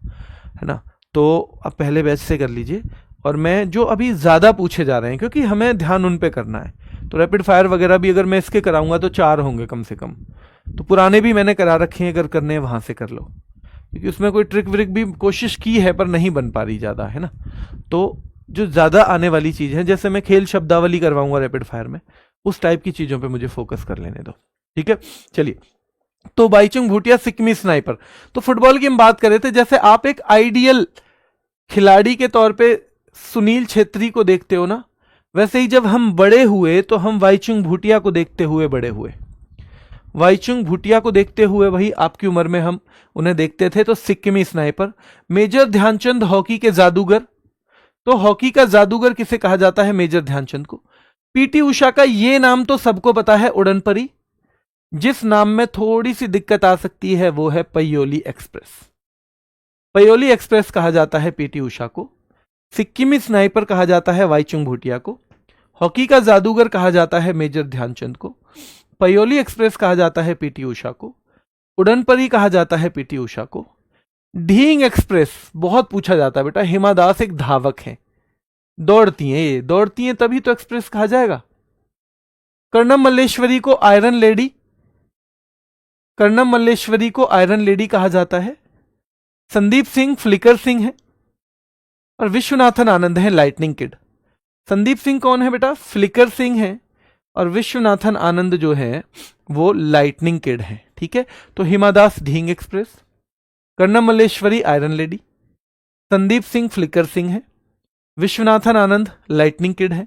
है ना। तो आप पहले बैच से कर लीजिए, और मैं जो अभी ज़्यादा पूछे जा रहे हैं, क्योंकि हमें ध्यान उन पे करना है, तो रैपिड फायर वगैरह भी अगर मैं इसके कराऊंगा तो 4 होंगे कम से कम। तो पुराने भी मैंने करा रखे हैं, अगर करने हैं वहाँ से कर लो, क्योंकि उसमें कोई ट्रिक व्रिक भी कोशिश की है पर नहीं बन पा रही ज़्यादा, है ना। तो जो ज़्यादा आने वाली चीज़ है, जैसे मैं खेल शब्दावली करवाऊंगा रैपिड फायर में, उस टाइप की चीज़ों पे मुझे फोकस कर लेने दो, ठीक है। चलिए, तो बाईचुंग भूटिया सिक्किमी स्नाइपर। तो फुटबॉल की हम बात कर रहे थे, जैसे आप एक आइडियल खिलाड़ी के तौर पे सुनील छेत्री को देखते हो ना, वैसे ही जब हम बड़े हुए तो हम बाईचुंग भूटिया को देखते हुए बड़े हुए। बाईचुंग भूटिया को देखते हुए वही आपकी उम्र में हम उन्हें देखते थे, तो सिक्किमी स्नाइपर। मेजर ध्यानचंद हॉकी के जादूगर, तो हॉकी का जादूगर किसे कहा जाता है? मेजर ध्यानचंद को। पीटी उषा का ये नाम तो सबको पता है, उड़न परी। जिस नाम में थोड़ी सी दिक्कत आ सकती है वो है पयोली एक्सप्रेस। पयोली एक्सप्रेस कहा जाता है पीटी उषा को। सिक्किमी स्नाइपर कहा जाता है बाईचुंग भूटिया को। हॉकी का जादूगर कहा जाता है मेजर ध्यानचंद को। पयोली एक्सप्रेस कहा जाता है पीटी उषा को। उड़न परी कहा जाता है पीटी उषा को। ढींग एक्सप्रेस बहुत पूछा जाता है बेटा, हिमा दास एक धावक है, दौड़ती हैं, ये दौड़ती हैं तभी तो एक्सप्रेस कहा जाएगा। कर्णम मल्लेश्वरी को आयरन लेडी, कर्णम मल्लेश्वरी को आयरन लेडी कहा जाता है। संदीप सिंह फ्लिकर सिंह है और विश्वनाथन आनंद है लाइटनिंग किड। संदीप सिंह कौन है बेटा? फ्लिकर सिंह है, और विश्वनाथन आनंद जो है वो लाइटनिंग किड है, ठीक है। तो Hima Das Dhing express, Karnam Malleswari iron lady, Sandeep Singh flicker Singh है, विश्वनाथन आनंद लाइटनिंग किड है,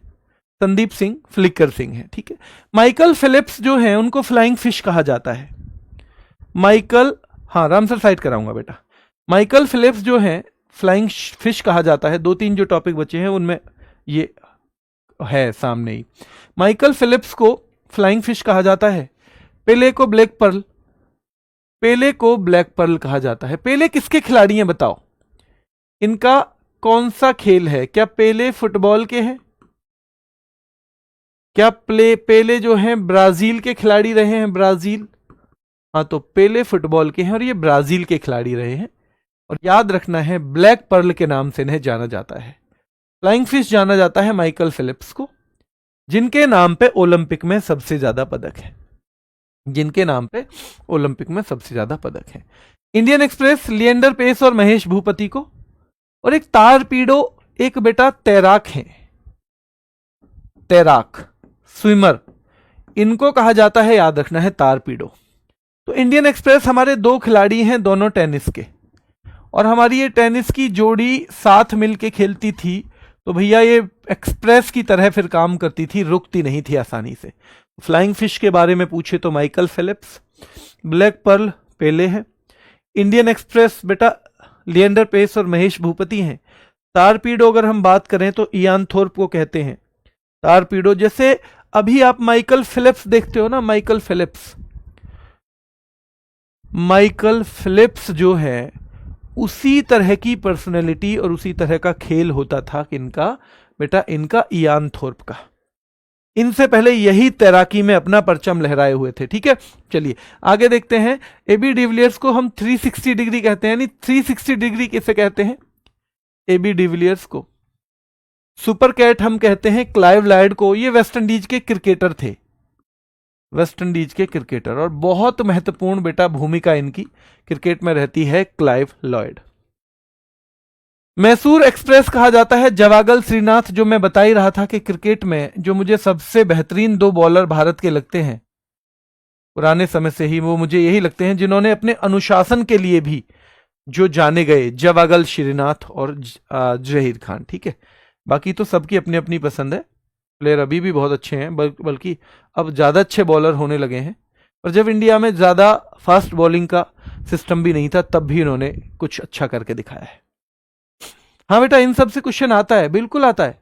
संदीप सिंह फ्लिकर सिंह है, ठीक है। माइकल फिलिप्स जो है उनको फ्लाइंग फिश कहा जाता है। माइकल, हाँ रामसर साइड कराऊंगा बेटा। माइकल फिलिप्स जो है फ्लाइंग फिश कहा जाता है। 2-3 जो टॉपिक बचे हैं उनमें ये है सामने ही। माइकल फिलिप्स को फ्लाइंग फिश कहा जाता है। पेले को ब्लैक पर्ल, पेले को ब्लैक पर्ल कहा जाता है। पेले किसके खिलाड़ी हैं बताओ? इनका कौन सा खेल है? क्या पेले फुटबॉल के हैं? क्या पेले जो हैं ब्राजील के खिलाड़ी रहे हैं? ब्राजील, हाँ, तो पेले फुटबॉल के हैं और ये ब्राजील के खिलाड़ी रहे हैं। और याद रखना है ब्लैक पर्ल के नाम से इन्हें जाना जाता है। फ्लाइंग फिश जाना जाता है माइकल फिलिप्स को, जिनके नाम पे ओलंपिक में सबसे ज्यादा पदक है, जिनके नाम पे ओलंपिक में सबसे ज्यादा पदक है। इंडियन एक्सप्रेस लिएंडर पेस और महेश भूपति को। और एक तारपीडो, एक बेटा तैराक है, तैराक स्विमर, इनको कहा जाता है, याद रखना है, तारपीडो। तो इंडियन एक्सप्रेस हमारे 2 खिलाड़ी हैं, दोनों टेनिस के, और हमारी ये टेनिस की जोड़ी साथ मिलके खेलती थी तो भैया ये एक्सप्रेस की तरह फिर काम करती थी, रुकती नहीं थी आसानी से। फ्लाइंग फिश के बारे में पूछे तो माइकल फेलिप्स, ब्लैक पर्ल पेले है, इंडियन एक्सप्रेस बेटा लिएंडर पेस और महेश भूपति हैं। टारपीडो अगर हम बात करें तो इयान थोर्प को कहते हैं टारपीडो। जैसे अभी आप माइकल फिलिप्स देखते हो ना, माइकल फिलिप्स जो है उसी तरह की पर्सनैलिटी और उसी तरह का खेल होता था कि इनका बेटा इनका इयान थोर्प का। इनसे पहले यही तैराकी में अपना परचम लहराए हुए थे। ठीक है, चलिए आगे देखते हैं। एबी डिविलियर्स को हम 360 डिग्री कहते हैं, यानी 360 डिग्री किसे कहते हैं? एबी डिविलियर्स को। सुपर कैट हम कहते हैं क्लाइव लॉयड को। ये वेस्ट इंडीज के क्रिकेटर थे, वेस्ट इंडीज के क्रिकेटर, और बहुत महत्वपूर्ण बेटा भूमिका इनकी क्रिकेट में रहती है क्लाइव लॉयड। मैसूर एक्सप्रेस कहा जाता है जवागल श्रीनाथ, जो मैं बता ही रहा था कि क्रिकेट में जो मुझे सबसे बेहतरीन 2 बॉलर भारत के लगते हैं पुराने समय से ही, वो मुझे यही लगते हैं जिन्होंने अपने अनुशासन के लिए भी जो जाने गए, जवागल श्रीनाथ और जहीर खान। ठीक है, बाकी तो सबकी अपनी अपनी पसंद है। प्लेयर अभी भी बहुत अच्छे हैं, बल्कि अब ज्यादा अच्छे बॉलर होने लगे हैं। पर जब इंडिया में ज्यादा फास्ट बॉलिंग का सिस्टम भी नहीं था तब भी इन्होंने कुछ अच्छा करके दिखाया है। हाँ बेटा, इन सब से क्वेश्चन आता है, बिल्कुल आता है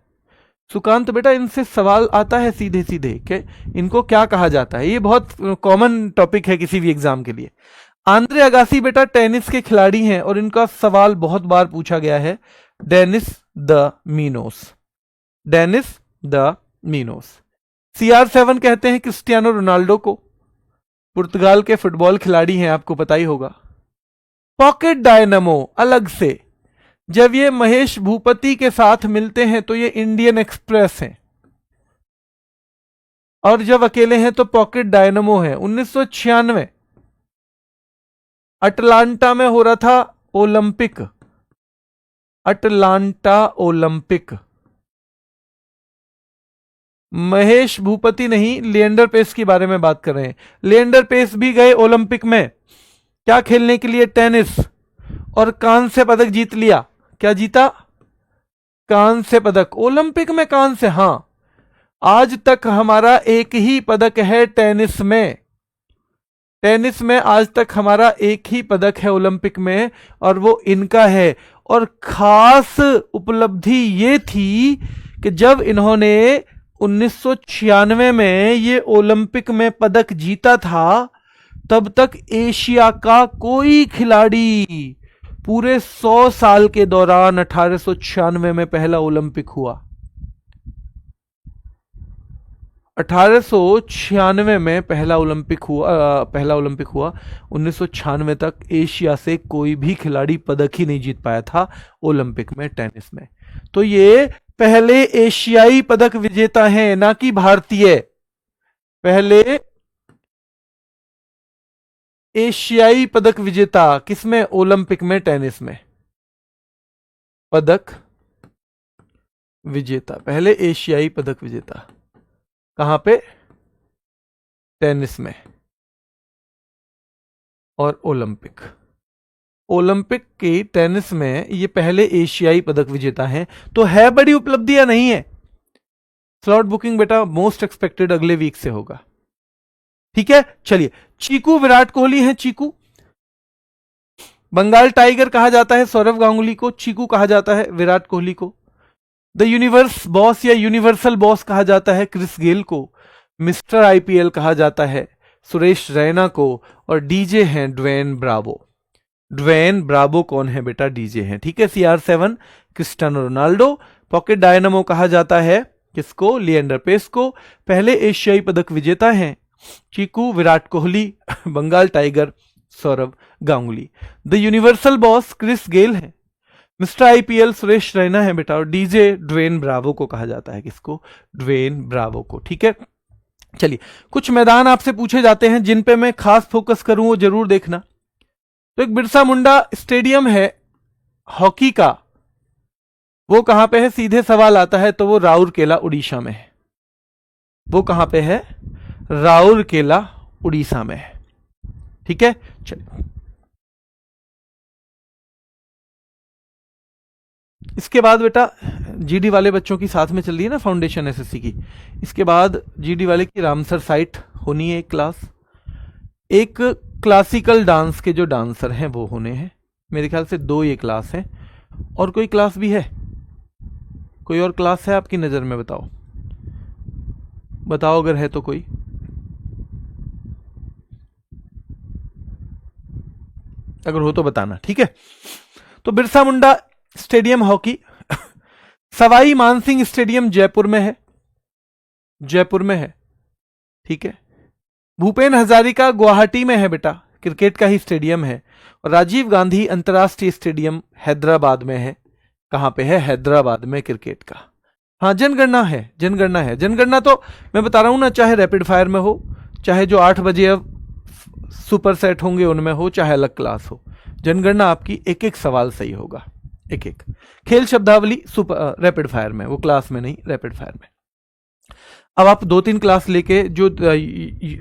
सुकांत बेटा, इनसे सवाल आता है सीधे सीधे कि इनको क्या कहा जाता है। ये बहुत कॉमन टॉपिक है किसी भी एग्जाम के लिए। आंद्रे अगासी बेटा टेनिस के खिलाड़ी हैं और इनका सवाल बहुत बार पूछा गया है, Dennis the Menace, Dennis the Menace. CR7 कहते हैं क्रिस्टियानो रोनाल्डो को, पुर्तगाल के फुटबॉल खिलाड़ी हैं, आपको पता ही होगा। पॉकेट डायनामो अलग से, जब ये महेश भूपति के साथ मिलते हैं तो ये इंडियन एक्सप्रेस हैं, और जब अकेले हैं तो पॉकेट डायनामो है। 1996 अटलांटा में हो रहा था Olympic, Atlanta Olympic. Mahesh Bhupathi नहीं, लिएंडर पेस के बारे में बात कर रहे हैं। लिएंडर पेस भी गए ओलंपिक में, क्या खेलने के लिए? टेनिस, और कांस्य पदक जीत लिया। क्या जीता? कांस्य पदक, ओलंपिक में कांस्य। हां, आज तक हमारा एक ही पदक है टेनिस में, टेनिस में आज तक हमारा एक ही पदक है ओलंपिक में, और वो इनका है। और खास उपलब्धि ये थी कि जब इन्होंने 1996 में ये ओलंपिक में पदक जीता था, तब तक एशिया का कोई खिलाड़ी पूरे 100 साल के दौरान 1896 में पहला ओलंपिक हुआ। 1896 में पहला ओलंपिक हुआ। 1996 तक एशिया से कोई भी खिलाड़ी पदक ही नहीं जीत पाया था ओलंपिक में टेनिस में। तो ये पहले एशियाई पदक विजेता हैं, ना कि भारतीय। पहले एशियाई पदक विजेता किसमें? ओलंपिक में, टेनिस में पदक विजेता, पहले एशियाई पदक विजेता। कहां पे? टेनिस में और ओलंपिक। ओलंपिक के टेनिस में ये पहले एशियाई पदक विजेता हैं। तो है बड़ी उपलब्धि या नहीं है? स्लॉट बुकिंग बेटा मोस्ट एक्सपेक्टेड अगले वीक से होगा। ठीक है, चलिए। चीकू विराट कोहली हैं, चीकू। बंगाल टाइगर कहा जाता है सौरव गांगुली को, चीकू कहा जाता है विराट कोहली को। द यूनिवर्स बॉस या यूनिवर्सल बॉस कहा जाता है क्रिस गेल को। मिस्टर आईपीएल कहा जाता है सुरेश रैना को, और डीजे हैं ड्वेन ब्रावो। ड्वेन ब्रावो कौन है बेटा? डीजे हैं। ठीक है, CR7 Cristiano Ronaldo. Pocket dynamo कहा जाता है किसको? लिएंडर पेस को। पहले एशियाई पदक विजेता हैं Cheeku Virat Kohli, Bengal tiger Sourav Ganguly. The universal boss Chris Gayle है, मिस्टर आईपीएल सुरेश रैना है बेटा, और डीजे ड्वेन ब्रावो को कहा जाता है। किसको? ड्वेन ब्रावो को। ठीक है, चलिए। कुछ मैदान आपसे पूछे जाते हैं जिन पे मैं खास फोकस करूं, वो जरूर देखना। तो एक बिरसा मुंडा स्टेडियम है हॉकी का, वो कहां पे है? सीधे सवाल आता है तो वो राउरकेला उड़ीसा में है। वो कहां पे है? राउरकेला उड़ीसा में है। ठीक है, चलिए। इसके बाद बेटा जीडी वाले बच्चों की साथ में चल रही है ना फाउंडेशन एसएससी की, इसके बाद जीडी वाले की रामसर साइट होनी है एक क्लास। एक क्लासिकल डांस के जो डांसर हैं वो होने हैं, मेरे ख्याल से 2 ये क्लास हैं। और कोई क्लास भी है, कोई और क्लास है आपकी नज़र में? बताओ बताओ अगर है तो कोई। अगर हो तो बताना, ठीक है। तो Birsa Munda stadium hockey Sawai Mansingh stadium Jaipur में है, जयपुर में है, ठीक है। भूपेन हजारिका गुवाहाटी में है बेटा, क्रिकेट का ही स्टेडियम है। और राजीव गांधी अंतर्राष्ट्रीय स्टेडियम हैदराबाद में है। कहां पे है? हैदराबाद में, क्रिकेट का। हाँ, जनगणना है, जनगणना है। जनगणना तो मैं बता रहा हूं ना, चाहे रैपिड फायर में हो, चाहे जो 8 बजे अब सुपर सेट होंगे उनमें हो, चाहे अलग क्लास हो, जनगणना आपकी एक एक सवाल सही होगा, एक एक। खेल शब्दावली सुपर रैपिड फायर में, वो क्लास में नहीं, रैपिड फायर में। अब आप 2-3 क्लास लेके जो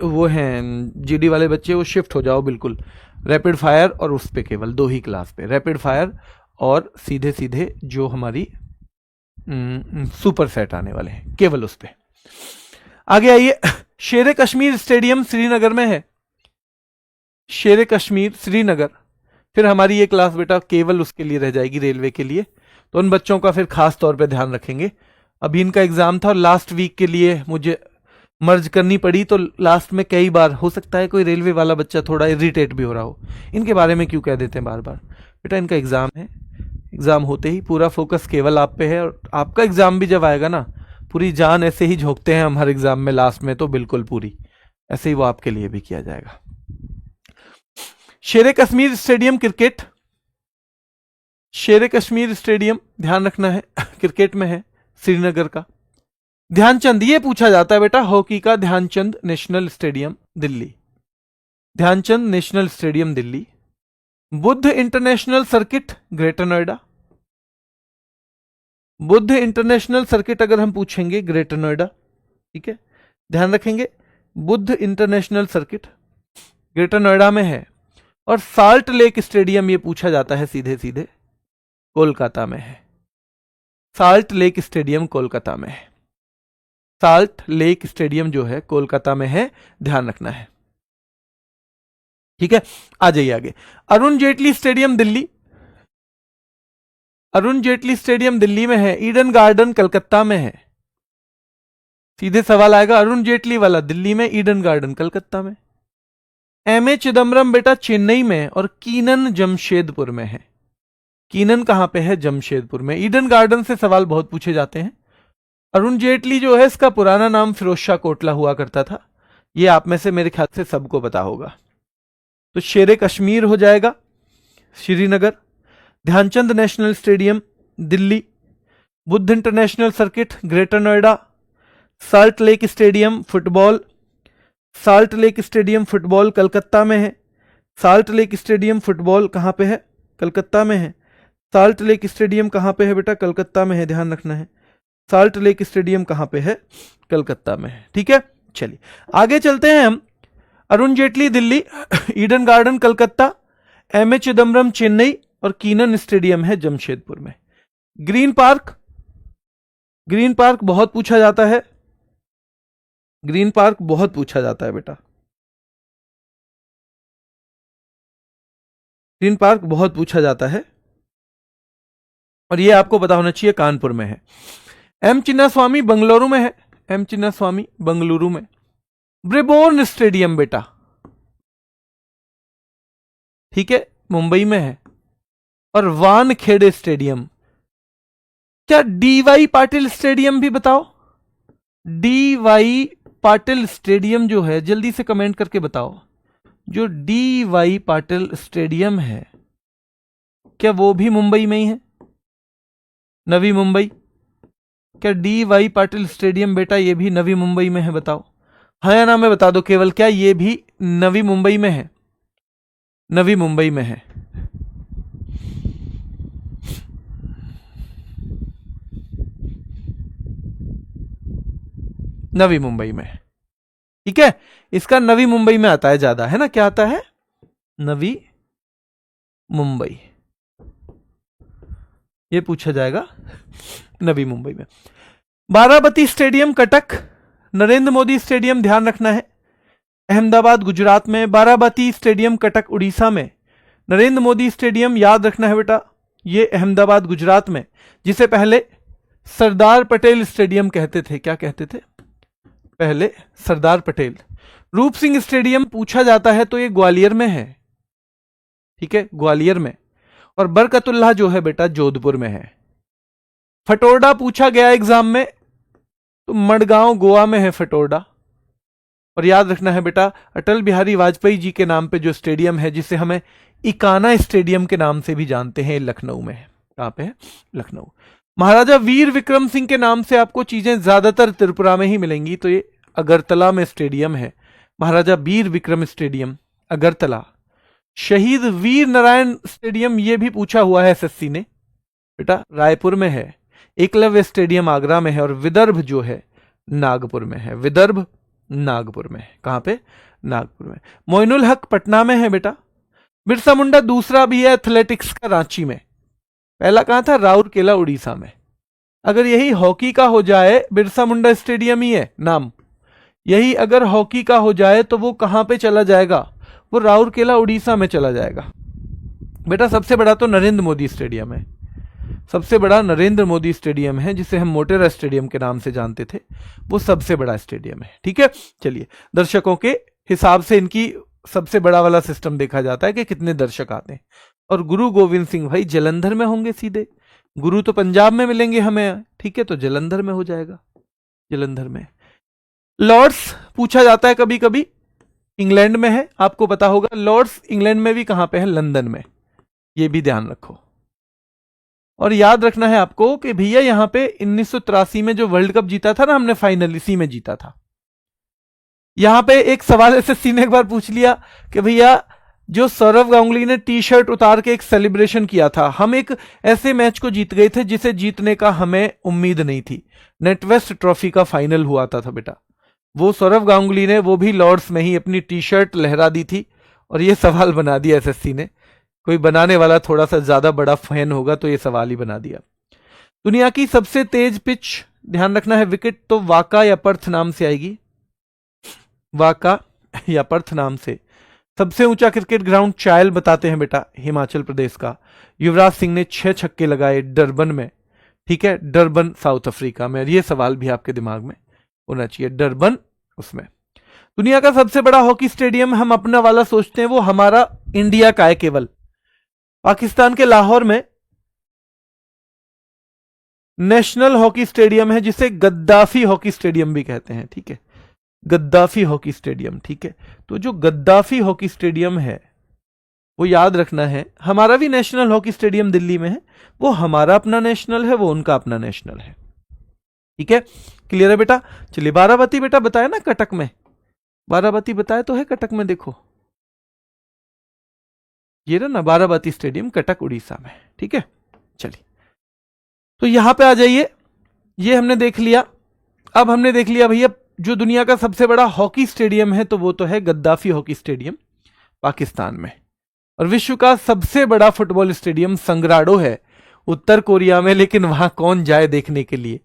वो हैं जीडी वाले बच्चे, वो शिफ्ट हो जाओ बिल्कुल रैपिड फायर, और उस पे केवल 2 ही क्लास पे, रैपिड फायर और सीधे सीधे जो हमारी सुपर सेट आने वाले हैं, केवल उस पे। आगे आइए, शेर कश्मीर स्टेडियम श्रीनगर में है, शेर कश्मीर श्रीनगर। फिर हमारी ये क्लास बेटा केवल उसके लिए रह जाएगी, रेलवे के लिए। तो उन बच्चों का फिर खास तौर पे ध्यान रखेंगे। अभी इनका एग्जाम था और लास्ट वीक के लिए मुझे मर्ज करनी पड़ी, तो लास्ट में कई बार हो सकता है कोई रेलवे वाला बच्चा थोड़ा इरिटेट भी हो रहा हो, इनके बारे में क्यों कह देते हैं बार बार। बेटा इनका एग्जाम है, एग्जाम होते ही पूरा फोकस केवल आप पे है। और आपका एग्जाम भी जब आएगा ना, पूरी जान ऐसे ही झोंकते हैं हम हर एग्जाम में लास्ट में, तो बिल्कुल पूरी ऐसे ही वो आपके लिए भी किया जाएगा। शेर कश्मीर स्टेडियम क्रिकेट, शेर कश्मीर स्टेडियम ध्यान रखना है क्रिकेट में है, श्रीनगर का। ध्यानचंद, ये पूछा जाता है बेटा हॉकी का, Dhyanchand National Stadium Delhi, Dhyanchand National Stadium Delhi. Buddh International Circuit Greater Noida, Buddh International Circuit अगर हम पूछेंगे ग्रेटर नोएडा, ठीक है, ध्यान रखेंगे Buddh International Circuit Greater Noida में है। और साल्ट लेक स्टेडियम ये पूछा जाता है सीधे सीधे कोलकाता में है, साल्ट लेक स्टेडियम कोलकाता में है, साल्ट लेक स्टेडियम जो है कोलकाता में है, ध्यान रखना है, ठीक है। आ जाइए आगे, अरुण जेटली स्टेडियम दिल्ली, अरुण जेटली स्टेडियम दिल्ली में है, ईडन गार्डन कलकत्ता में है। सीधे सवाल आएगा अरुण जेटली वाला दिल्ली में, ईडन गार्डन कलकत्ता में। एमए चिदम्बरम बेटा चेन्नई में और कीनन जमशेदपुर में है। कीनन कहां पे है? जमशेदपुर में। ईडन गार्डन से सवाल बहुत पूछे जाते हैं। अरुण जेटली जो है इसका पुराना नाम फिरोज शाह कोटला हुआ करता था, ये आप में से मेरे ख्याल से सबको पता होगा। तो शेर कश्मीर हो जाएगा Srinagar, Dhyanchand National Stadium Delhi, Buddh International Circuit Greater Noida, Salt Lake Stadium football, Salt Lake Stadium football Calcutta में है, साल्ट लेक स्टेडियम फुटबॉल कहां पे है? कलकत्ता में है। साल्ट लेक स्टेडियम कहां पे है बेटा? कलकत्ता में है, ध्यान रखना है, साल्ट लेक स्टेडियम कहां पे है? कलकत्ता में है, ठीक है। चलिए आगे चलते हैं हम। Arun Jaitley Delhi, Eden garden Calcutta, MA Chidambaram Chennai और कीनन स्टेडियम है जमशेदपुर में। ग्रीन पार्क, ग्रीन पार्क बहुत पूछा जाता है, ग्रीन पार्क बहुत पूछा जाता है बेटा, ग्रीन पार्क बहुत पूछा जाता है और ये आपको पता होना चाहिए कानपुर में है। एम चिन्नास्वामी बंगलुरु में है, एम चिन्नास्वामी बंगलुरु में। ब्रिबोर्न स्टेडियम बेटा, ठीक है, मुंबई में है। और वानखेड़े स्टेडियम, क्या डीवाई पाटिल स्टेडियम भी बताओ? डीवाई पाटिल स्टेडियम जो है, जल्दी से कमेंट करके बताओ, जो डीवाई पाटिल स्टेडियम है क्या वो भी मुंबई में ही है? नवी मुंबई, क्या डीवाई पाटिल स्टेडियम बेटा ये भी नवी मुंबई में है? बताओ हाँ या ना में बता दो केवल, क्या ये भी नवी मुंबई में है? नवी मुंबई में है। नवी मुंबई में, ठीक है, इसका नवी मुंबई में आता है ज्यादा, है ना? क्या आता है? नवी मुंबई, ये पूछा जाएगा नवी मुंबई में। बाराबती स्टेडियम कटक, नरेंद्र मोदी स्टेडियम ध्यान रखना है अहमदाबाद गुजरात में, बाराबती स्टेडियम कटक उड़ीसा में, नरेंद्र मोदी स्टेडियम याद रखना है बेटा ये अहमदाबाद गुजरात में, जिसे पहले सरदार पटेल स्टेडियम कहते थे। क्या कहते थे पहले? सरदार पटेल। रूप सिंह स्टेडियम पूछा जाता है तो ये ग्वालियर में है, ठीक है, ग्वालियर में। और बरकतुल्लाह जो है बेटा जोधपुर में है। फटोरडा पूछा गया एग्जाम में तो मडगांव गोवा में है फटोरडा। और याद रखना है बेटा अटल बिहारी वाजपेयी जी के नाम पे जो स्टेडियम है, जिसे हमें इकाना स्टेडियम के नाम से भी जानते हैं, लखनऊ में है। कहां पे है? लखनऊ। महाराजा वीर विक्रम सिंह के नाम से आपको चीजें ज्यादातर त्रिपुरा में ही मिलेंगी, तो ये अगरतला में स्टेडियम है, महाराजा वीर विक्रम स्टेडियम अगरतला। शहीद वीर नारायण स्टेडियम ये भी पूछा हुआ है एसएससी ने बेटा, रायपुर में है। एकलव्य स्टेडियम आगरा में है, और विदर्भ जो है नागपुर में है। विदर्भ नागपुर में है। कहां पे? नागपुर में। मोइनुल हक पटना में है बेटा। बिरसा मुंडा दूसरा भी है एथलेटिक्स का, रांची में। पहला कहां था? राउरकेला उड़ीसा में। अगर यही हॉकी का हो जाए, बिरसा मुंडा स्टेडियम ही है नाम, यही अगर हॉकी का हो जाए तो वो कहां पे चला जाएगा? वो राउरकेला उड़ीसा में चला जाएगा बेटा। सबसे बड़ा तो नरेंद्र मोदी स्टेडियम है, सबसे बड़ा नरेंद्र मोदी स्टेडियम है, जिसे हम मोटेरा स्टेडियम के नाम से जानते थे, वो सबसे बड़ा स्टेडियम है। ठीक है, चलिए दर्शकों के हिसाब से इनकी सबसे बड़ा वाला सिस्टम देखा जाता है कि कितने दर्शक आते हैं। और गुरु गोविंद सिंह भाई जलंधर में होंगे सीधे, गुरु तो पंजाब में मिलेंगे हमें, ठीक है, तो जलंधर में हो जाएगा, जलंधर में। लॉर्ड्स पूछा जाता है कभी कभी, इंग्लैंड में है, आपको पता होगा। लॉर्ड्स इंग्लैंड में भी कहां पे है? लंदन में, ये भी ध्यान रखो। और याद रखना है आपको कि भैया यहां पे 1983 में जो वर्ल्ड कप जीता था ना हमने, फाइनल इसी में जीता था। यहां पे एक सवाल एसएससी ने एक बार पूछ लिया कि भैया जो सौरव गांगुली ने टी शर्ट उतार के एक सेलिब्रेशन किया था, हम एक ऐसे मैच को जीत गए थे जिसे जीतने का हमें उम्मीद नहीं थी, नेटवेस्ट ट्रॉफी का फाइनल हुआ था बेटा, वो सौरव गांगुली ने वो भी लॉर्ड्स में ही अपनी टी शर्ट लहरा दी थी। और ये सवाल बना दिया एसएससी ने, कोई बनाने वाला थोड़ा सा ज्यादा बड़ा फैन होगा तो ये सवाल ही बना दिया। दुनिया की सबसे तेज पिच ध्यान रखना है, विकेट तो वाका या पर्थ नाम से आएगी, वाका या पर्थ नाम से। सबसे ऊंचा क्रिकेट ग्राउंड चायल बताते हैं बेटा, हिमाचल प्रदेश का। युवराज सिंह ने 6 छक्के लगाए डरबन में, ठीक है, डरबन साउथ अफ्रीका में। और ये सवाल भी आपके दिमाग में होना चाहिए, डरबन उसमें। दुनिया का सबसे बड़ा हॉकी स्टेडियम हम अपना वाला सोचते हैं, वो हमारा इंडिया का है केवल, पाकिस्तान के लाहौर में नेशनल हॉकी स्टेडियम है, जिसे गद्दाफी हॉकी स्टेडियम भी कहते हैं, ठीक है, गद्दाफी हॉकी स्टेडियम, ठीक है। तो जो गद्दाफी हॉकी स्टेडियम है वो याद रखना है, हमारा भी नेशनल हॉकी स्टेडियम दिल्ली में है, वो हमारा अपना नेशनल है, वो उनका अपना नेशनल है, ठीक है, क्लियर है बेटा। चलिए बाराबती बेटा बताया ना कटक में, बाराबती बताया तो है कटक में, देखो ये ना बाराबती स्टेडियम कटक उड़ीसा में, ठीक है। चलिए तो यहां पे आ जाइए, ये हमने देख लिया। अब हमने देख लिया भैया जो दुनिया का सबसे बड़ा हॉकी स्टेडियम है, तो वो तो है गद्दाफी हॉकी स्टेडियम पाकिस्तान में। और विश्व का सबसे बड़ा फुटबॉल स्टेडियम संग्राडो है उत्तर कोरिया में, लेकिन वहां कौन जाए देखने के लिए?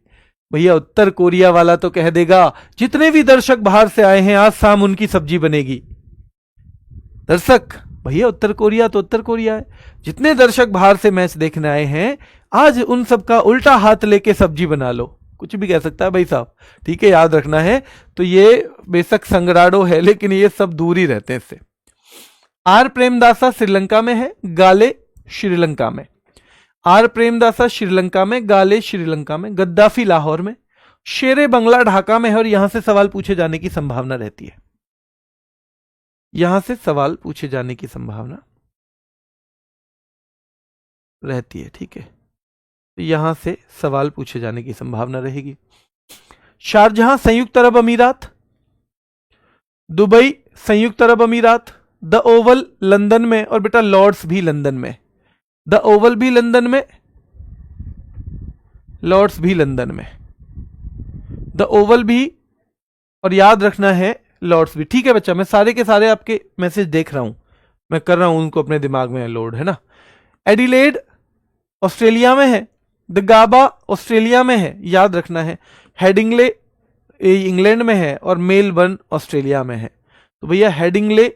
भैया उत्तर कोरिया वाला तो कह देगा जितने भी दर्शक बाहर से आए हैं आज शाम उनकी सब्जी बनेगी। दर्शक भैया उत्तर कोरिया तो उत्तर कोरिया है, जितने दर्शक बाहर से मैच देखने आए हैं आज उन सबका उल्टा हाथ लेके सब्जी बना लो, कुछ भी कह सकता है भाई साहब, ठीक है, याद रखना है। तो ये बेशक संग्राडो है, लेकिन ये सब दूर ही रहते हैं इससे। आर प्रेमदासा श्रीलंका में है, गाले श्रीलंका में। आर प्रेमदासा श्रीलंका में, गाले श्रीलंका में, गद्दाफी लाहौर में, शेरे बंगला ढाका में है। और यहां से सवाल पूछे जाने की संभावना रहती है, यहां से सवाल पूछे जाने की संभावना रहती है, ठीक है, तो यहां से सवाल पूछे जाने की संभावना रहेगी। शारजहां संयुक्त अरब अमीरात, दुबई संयुक्त अरब अमीरात, द ओवल लंदन में, और बेटा लॉर्ड्स भी लंदन में, द ओवल भी लंदन में, लॉर्ड्स भी लंदन में, द ओवल भी, और याद रखना है लॉर्ड्स भी, ठीक है बच्चा। मैं सारे के सारे आपके मैसेज देख रहा हूं, मैं कर रहा हूं उनको अपने दिमाग में लोड, है ना। एडिलेड ऑस्ट्रेलिया में है, द गाबा ऑस्ट्रेलिया में है, याद रखना है। हेडिंगले इंग्लैंड में है और मेलबर्न ऑस्ट्रेलिया में है। तो भैया हेडिंगले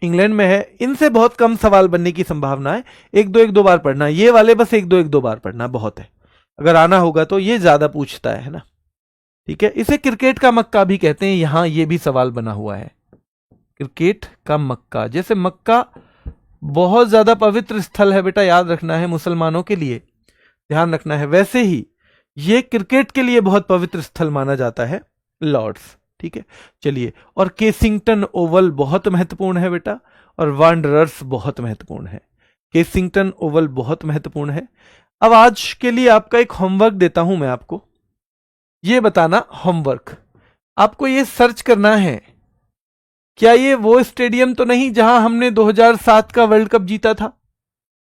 इंग्लैंड में है, इनसे बहुत कम सवाल बनने की संभावना है। एक दो बार पढ़ना, ये वाले बस एक दो बार पढ़ना बहुत है। अगर आना होगा तो ये ज्यादा पूछता है ना, ठीक है। इसे क्रिकेट का मक्का भी कहते हैं, यहां ये भी सवाल बना हुआ है, क्रिकेट का मक्का। जैसे मक्का बहुत ज्यादा पवित्र स्थल है बेटा, याद रखना है, मुसलमानों के लिए, ध्यान रखना है, वैसे ही ये क्रिकेट के लिए बहुत पवित्र स्थल माना जाता है, लॉर्ड्स, ठीक है। चलिए, और केसिंगटन ओवल बहुत महत्वपूर्ण है बेटा, और वांडरर्स बहुत महत्वपूर्ण है। केसिंगटन ओवल बहुत महत्वपूर्ण है। अब आज के लिए आपका एक होमवर्क देता हूं मैं आपको, ये बताना होमवर्क, आपको ये सर्च करना है, क्या ये वो स्टेडियम तो नहीं जहां हमने 2007 का वर्ल्ड कप जीता था,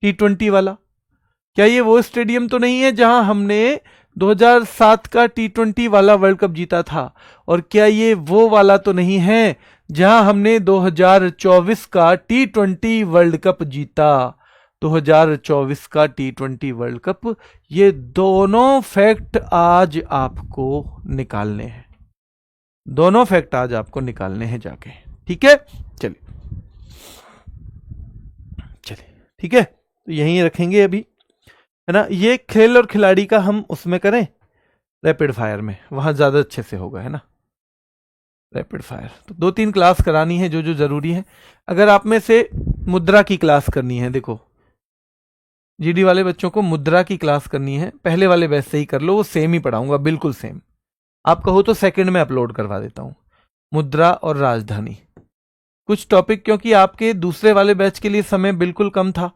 T20 वाला? क्या ये वो स्टेडियम तो नहीं है जहां हमने 2007 का T20 वाला वर्ल्ड कप जीता था? और क्या ये वो वाला तो नहीं है जहां हमने 2024 का T20 वर्ल्ड कप जीता? 2024 का T20 वर्ल्ड कप, ये दोनों फैक्ट आज आपको निकालने हैं, दोनों फैक्ट आज आपको निकालने हैं जाके, ठीक है। चलिए ठीक है, तो यहीं रखेंगे अभी, है ना। ये खेल और खिलाड़ी का हम उसमें करें रैपिड फायर में, वहां ज्यादा अच्छे से होगा, है ना। रैपिड फायर तो 2-3 क्लास करानी है जो जो जरूरी है। अगर आप में से मुद्रा की क्लास करनी है, देखो जीडी वाले बच्चों को मुद्रा की क्लास करनी है, पहले वाले बैच से ही कर लो, वो सेम ही पढ़ाऊंगा, बिल्कुल सेम। आप कहो तो सेकंड में अपलोड करवा देता हूं, मुद्रा और राजधानी कुछ टॉपिक, क्योंकि आपके दूसरे वाले बैच के लिए समय बिल्कुल कम था,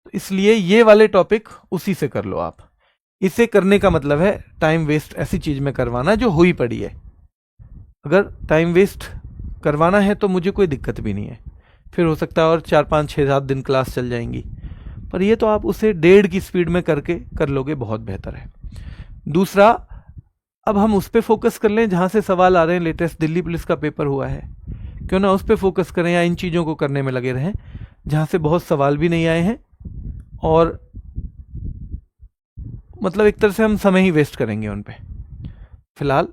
तो इसलिए ये वाले टॉपिक उसी से कर लो आप। इसे करने का मतलब है टाइम वेस्ट ऐसी चीज में करवाना जो हुई पड़ी है। अगर टाइम वेस्ट करवाना है तो मुझे कोई दिक्कत भी नहीं है, फिर हो सकता है और 4-5-6-7 दिन क्लास चल जाएंगी, पर ये तो आप उसे 1.5 की स्पीड में करके कर लोगे, बहुत बेहतर है। दूसरा, अब हम उस पर फोकस कर लें जहां से सवाल आ रहे हैं, लेटेस्ट दिल्ली पुलिस का पेपर हुआ है, क्यों ना उस पर फोकस करें, या इन चीज़ों को करने में लगे रहें जहां से बहुत सवाल भी नहीं आए हैं, और मतलब एक तरह से हम समय ही वेस्ट करेंगे उन पे फिलहाल।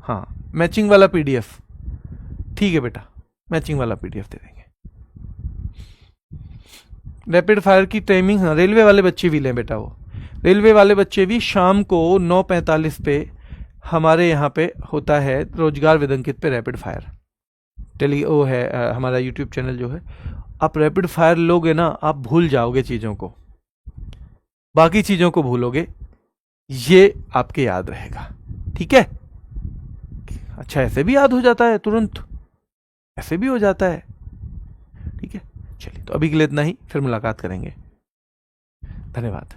हाँ, मैचिंग वाला पीडीएफ, ठीक है बेटा, मैचिंग वाला पीडीएफ दे देंगे। रैपिड फायर की टाइमिंग, हाँ, रेलवे वाले बच्चे भी लें बेटा, वो रेलवे वाले बच्चे भी शाम को 9:45 पे हमारे यहाँ पे होता है रोजगार विदंकित पे रैपिड फायर, वो है हमारा यूट्यूब चैनल जो है। आप रैपिड फायर लोगे ना, आप भूल जाओगे चीज़ों को, बाकी चीज़ों को भूलोगे, ये आपके याद रहेगा, ठीक है। अच्छा, ऐसे भी याद हो जाता है तुरंत, ऐसे भी हो जाता है, ठीक है। चलिए, तो अभी के लिए इतना ही, फिर मुलाकात करेंगे, धन्यवाद।